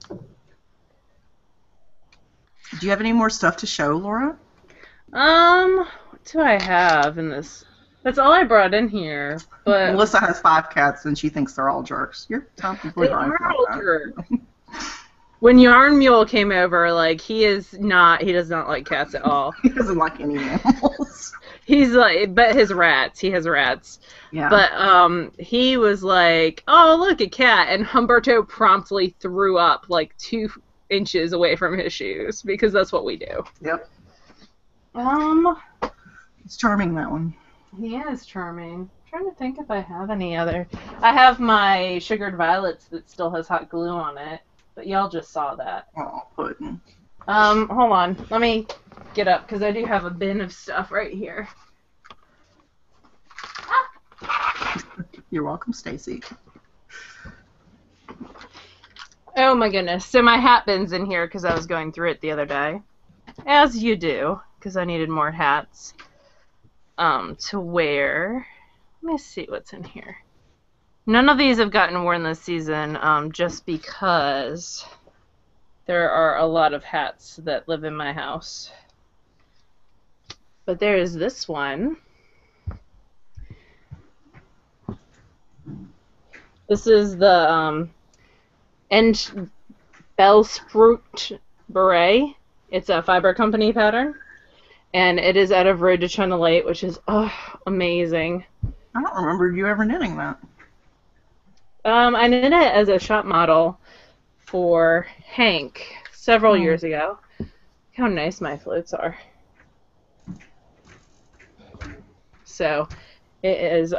Do you have any more stuff to show, Laura? What do I have in this? That's all I brought in here. But Melissa has 5 cats, and she thinks they're all jerks. You're completely they right. are all jerks. When Yarn Mule came over, like, he does not like cats at all. He doesn't like any animals. He's like, but he has rats. Yeah. But, he was like, oh, look, a cat. And Humberto promptly threw up, like, 2 inches away from his shoes, because that's what we do. Yep. It's charming, that one. He is charming. I'm trying to think if I have any other. I have my sugared violets that still has hot glue on it. But y'all just saw that. Oh, pudding. Hold on. Let me get up, because I do have a bin of stuff right here. You're welcome, Stacy. Oh my goodness. So my hat bin's in here, because I was going through it the other day. As you do, because I needed more hats to wear. Let me see what's in here. None of these have gotten worn this season, just because there are a lot of hats that live in my house. But there is this one. This is the End Bellsprout Beret. It's a Fiber Company pattern, and it is out of Road to China Light, which is amazing. I don't remember you ever knitting that. I knit it as a shop model for Hank several years ago. Look how nice my floats are. So, it is,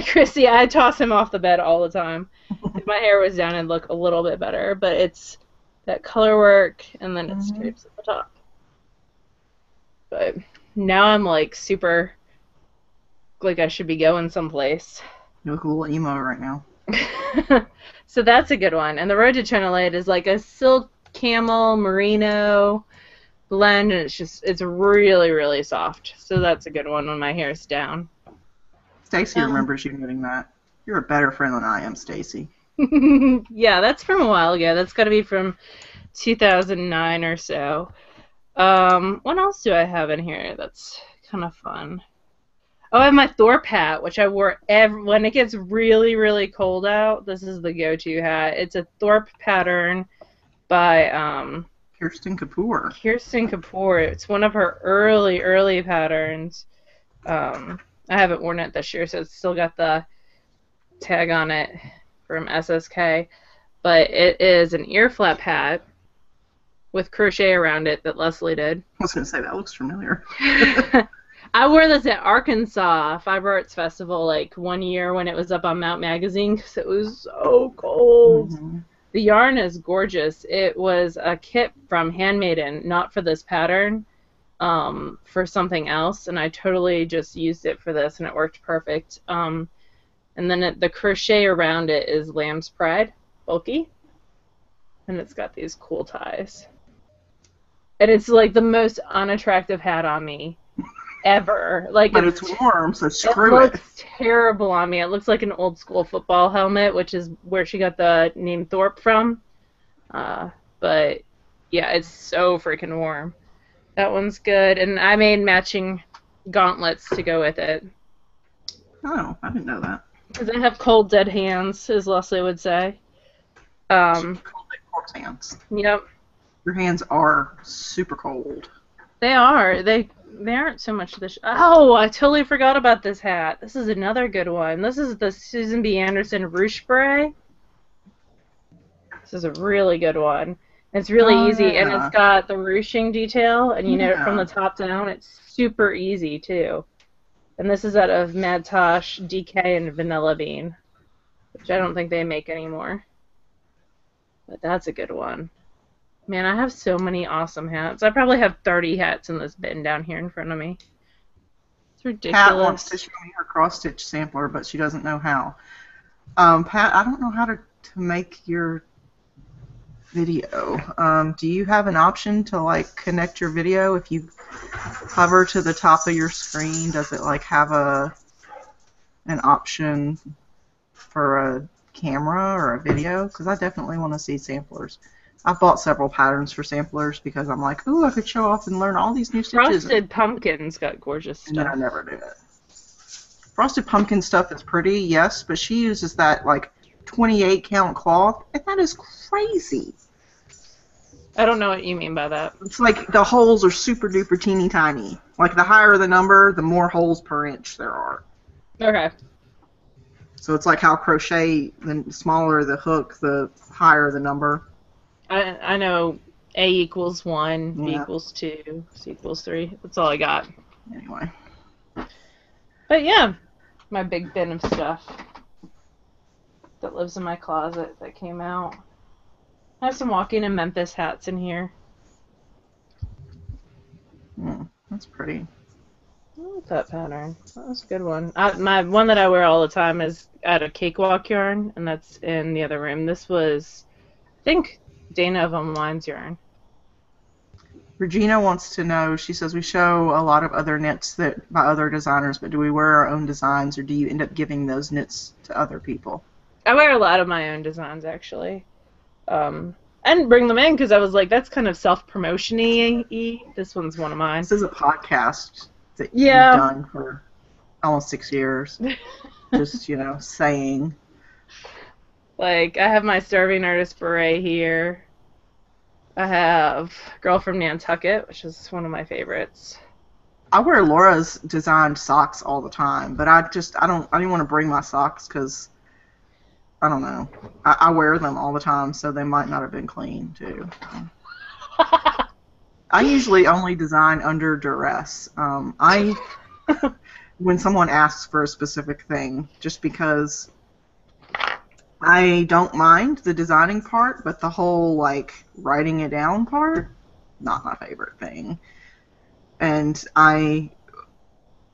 Chrissy, I toss him off the bed all the time. If my hair was down, it'd look a little bit better, but it's that color work, and then it stripes at the top. But now I'm, like, super, like I should be going someplace. You look a little emo right now. So that's a good one. And the Road to China Light is like a silk camel merino blend, and it's really, really soft. So that's a good one when my hair's down. Stacy remembers you knitting that. You're a better friend than I am, Stacy. Yeah, that's from a while ago. That's got to be from 2009 or so. What else do I have in here that's kind of fun? Oh, I have my Thorpe hat, which I wore when it gets really, really cold out. This is the go-to hat. It's a Thorpe pattern by Kirsten Kapoor. Kirsten Kapoor. It's one of her early patterns. I haven't worn it this year, so it's still got the tag on it from SSK. But it is an ear flap hat with crochet around it that Leslie did. I was going to say, that looks familiar. I wore this at Arkansas Fiber Arts Festival like one year when it was up on Mount Magazine because it was so cold. Mm-hmm. The yarn is gorgeous. It was a kit from Handmaiden, not for this pattern, for something else, and I totally just used it for this, and it worked perfect. And then the crochet around it is Lamb's Pride, bulky, and it's got these cool ties. And it's like the most unattractive hat on me ever. Like, but it's warm, so screw it. It looks terrible on me. It looks like an old school football helmet, which is where she got the name Thorpe from. But Yeah, it's so freaking warm. That one's good, and I made matching gauntlets to go with it. Oh, I didn't know that. Because I have cold, dead hands, as Leslie would say. Cold corpse hands. Yep. Your hands are super cold. They are. They aren't so much this. Oh, I totally forgot about this hat. This is another good one. This is the Susan B. Anderson Ruche Beret. This is a really good one. It's really easy, and it's got the ruching detail, and you know it from the top down. It's super easy, too. And this is out of Madtosh, DK, and Vanilla Bean, which I don't think they make anymore. But that's a good one. Man, I have so many awesome hats. I probably have 30 hats in this bin down here in front of me. It's ridiculous. Pat wants to show me her cross-stitch sampler, but she doesn't know how. Pat, I don't know how to make your video. Do you have an option to like connect your video? If you hover to the top of your screen, does it like have an option for a camera or a video? Because I definitely want to see samplers. I've bought several patterns for samplers because I'm like, ooh, I could show off and learn all these new stitches. Frosted Pumpkin's got gorgeous stuff. No, I never do it. Frosted Pumpkin stuff is pretty, yes, but she uses that like 28 count cloth, and that is crazy. I don't know what you mean by that. It's like the holes are super duper teeny tiny. Like the higher the number, the more holes per inch there are. Okay. So it's like how crochet, the smaller the hook, the higher the number. I know A equals 1, B equals 2, C equals 3. That's all I got. Anyway. But yeah, my big bin of stuff that lives in my closet that came out. I have some Walking in Memphis hats in here. That's pretty. I like that pattern. That was a good one. My one that I wear all the time is out of Cakewalk yarn, and that's in the other room. This was, I think, Dana of Unwind's yarn. Regina wants to know, she says, we show a lot of other knits that by other designers, but do we wear our own designs, or do you end up giving those knits to other people? I wear a lot of my own designs, actually. And bring them in, because I was like, that's kind of self-promotion-y. This one's one of mine. This is a podcast that you've done for almost 6 years. Just, saying. Like, I have my Starving Artist Beret here. I have Girl from Nantucket, which is one of my favorites. I wear Laura's designed socks all the time, but I didn't want to bring my socks because, I don't know. I wear them all the time, so they might not have been clean, too. I usually only design under duress. When someone asks for a specific thing, just because I don't mind the designing part, but the whole, like, writing it down part, not my favorite thing. And I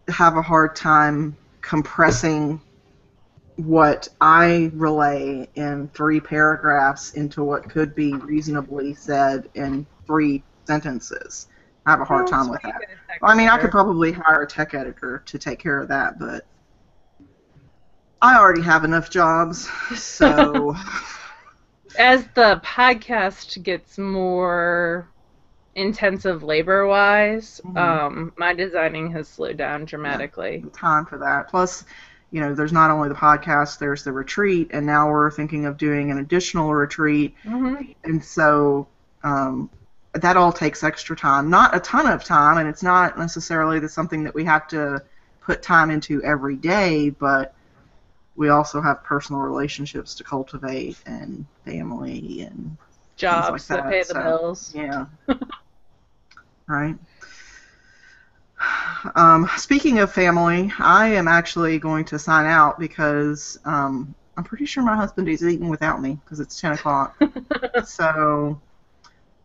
have a hard time compressing what I relay in 3 paragraphs into what could be reasonably said in 3 sentences. I have a hard time with that. I mean, I could probably hire a tech editor to take care of that, but I already have enough jobs, so... As the podcast gets more intensive labor-wise, my designing has slowed down dramatically. Yeah, time for that. Plus, there's not only the podcast, there's the retreat, and now we're thinking of doing an additional retreat, and so that all takes extra time. Not a ton of time, and it's not necessarily something that we have to put time into every day, but we also have personal relationships to cultivate and family and jobs things like that pay the bills. Yeah. Right. Speaking of family, I am actually going to sign out because I'm pretty sure my husband is eating without me because it's 10 o'clock. So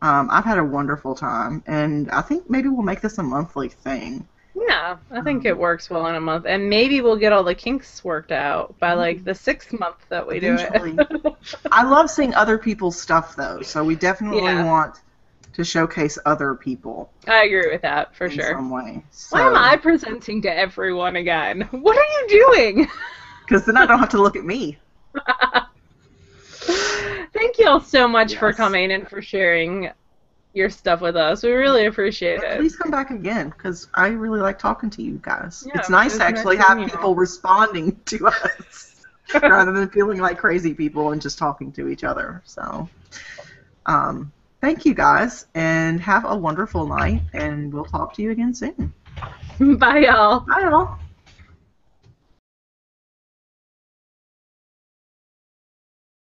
I've had a wonderful time, and I think maybe we'll make this a monthly thing. Yeah, I think it works well in a month, and maybe we'll get all the kinks worked out by like the 6th month that we do it. I love seeing other people's stuff though, so we definitely want to showcase other people. I agree with that for sure. In some way. So. Why am I presenting to everyone again? What are you doing? Because then I don't have to look at me. Thank you all so much for coming and for sharing your stuff with us. We really appreciate it. Please come back again, because I really like talking to you guys. Yeah, it's nice it to was actually nice have meeting you people all. responding to us rather than feeling like crazy people and just talking to each other. So, thank you guys, and have a wonderful night, and we'll talk to you again soon. Bye, y'all. Bye, y'all.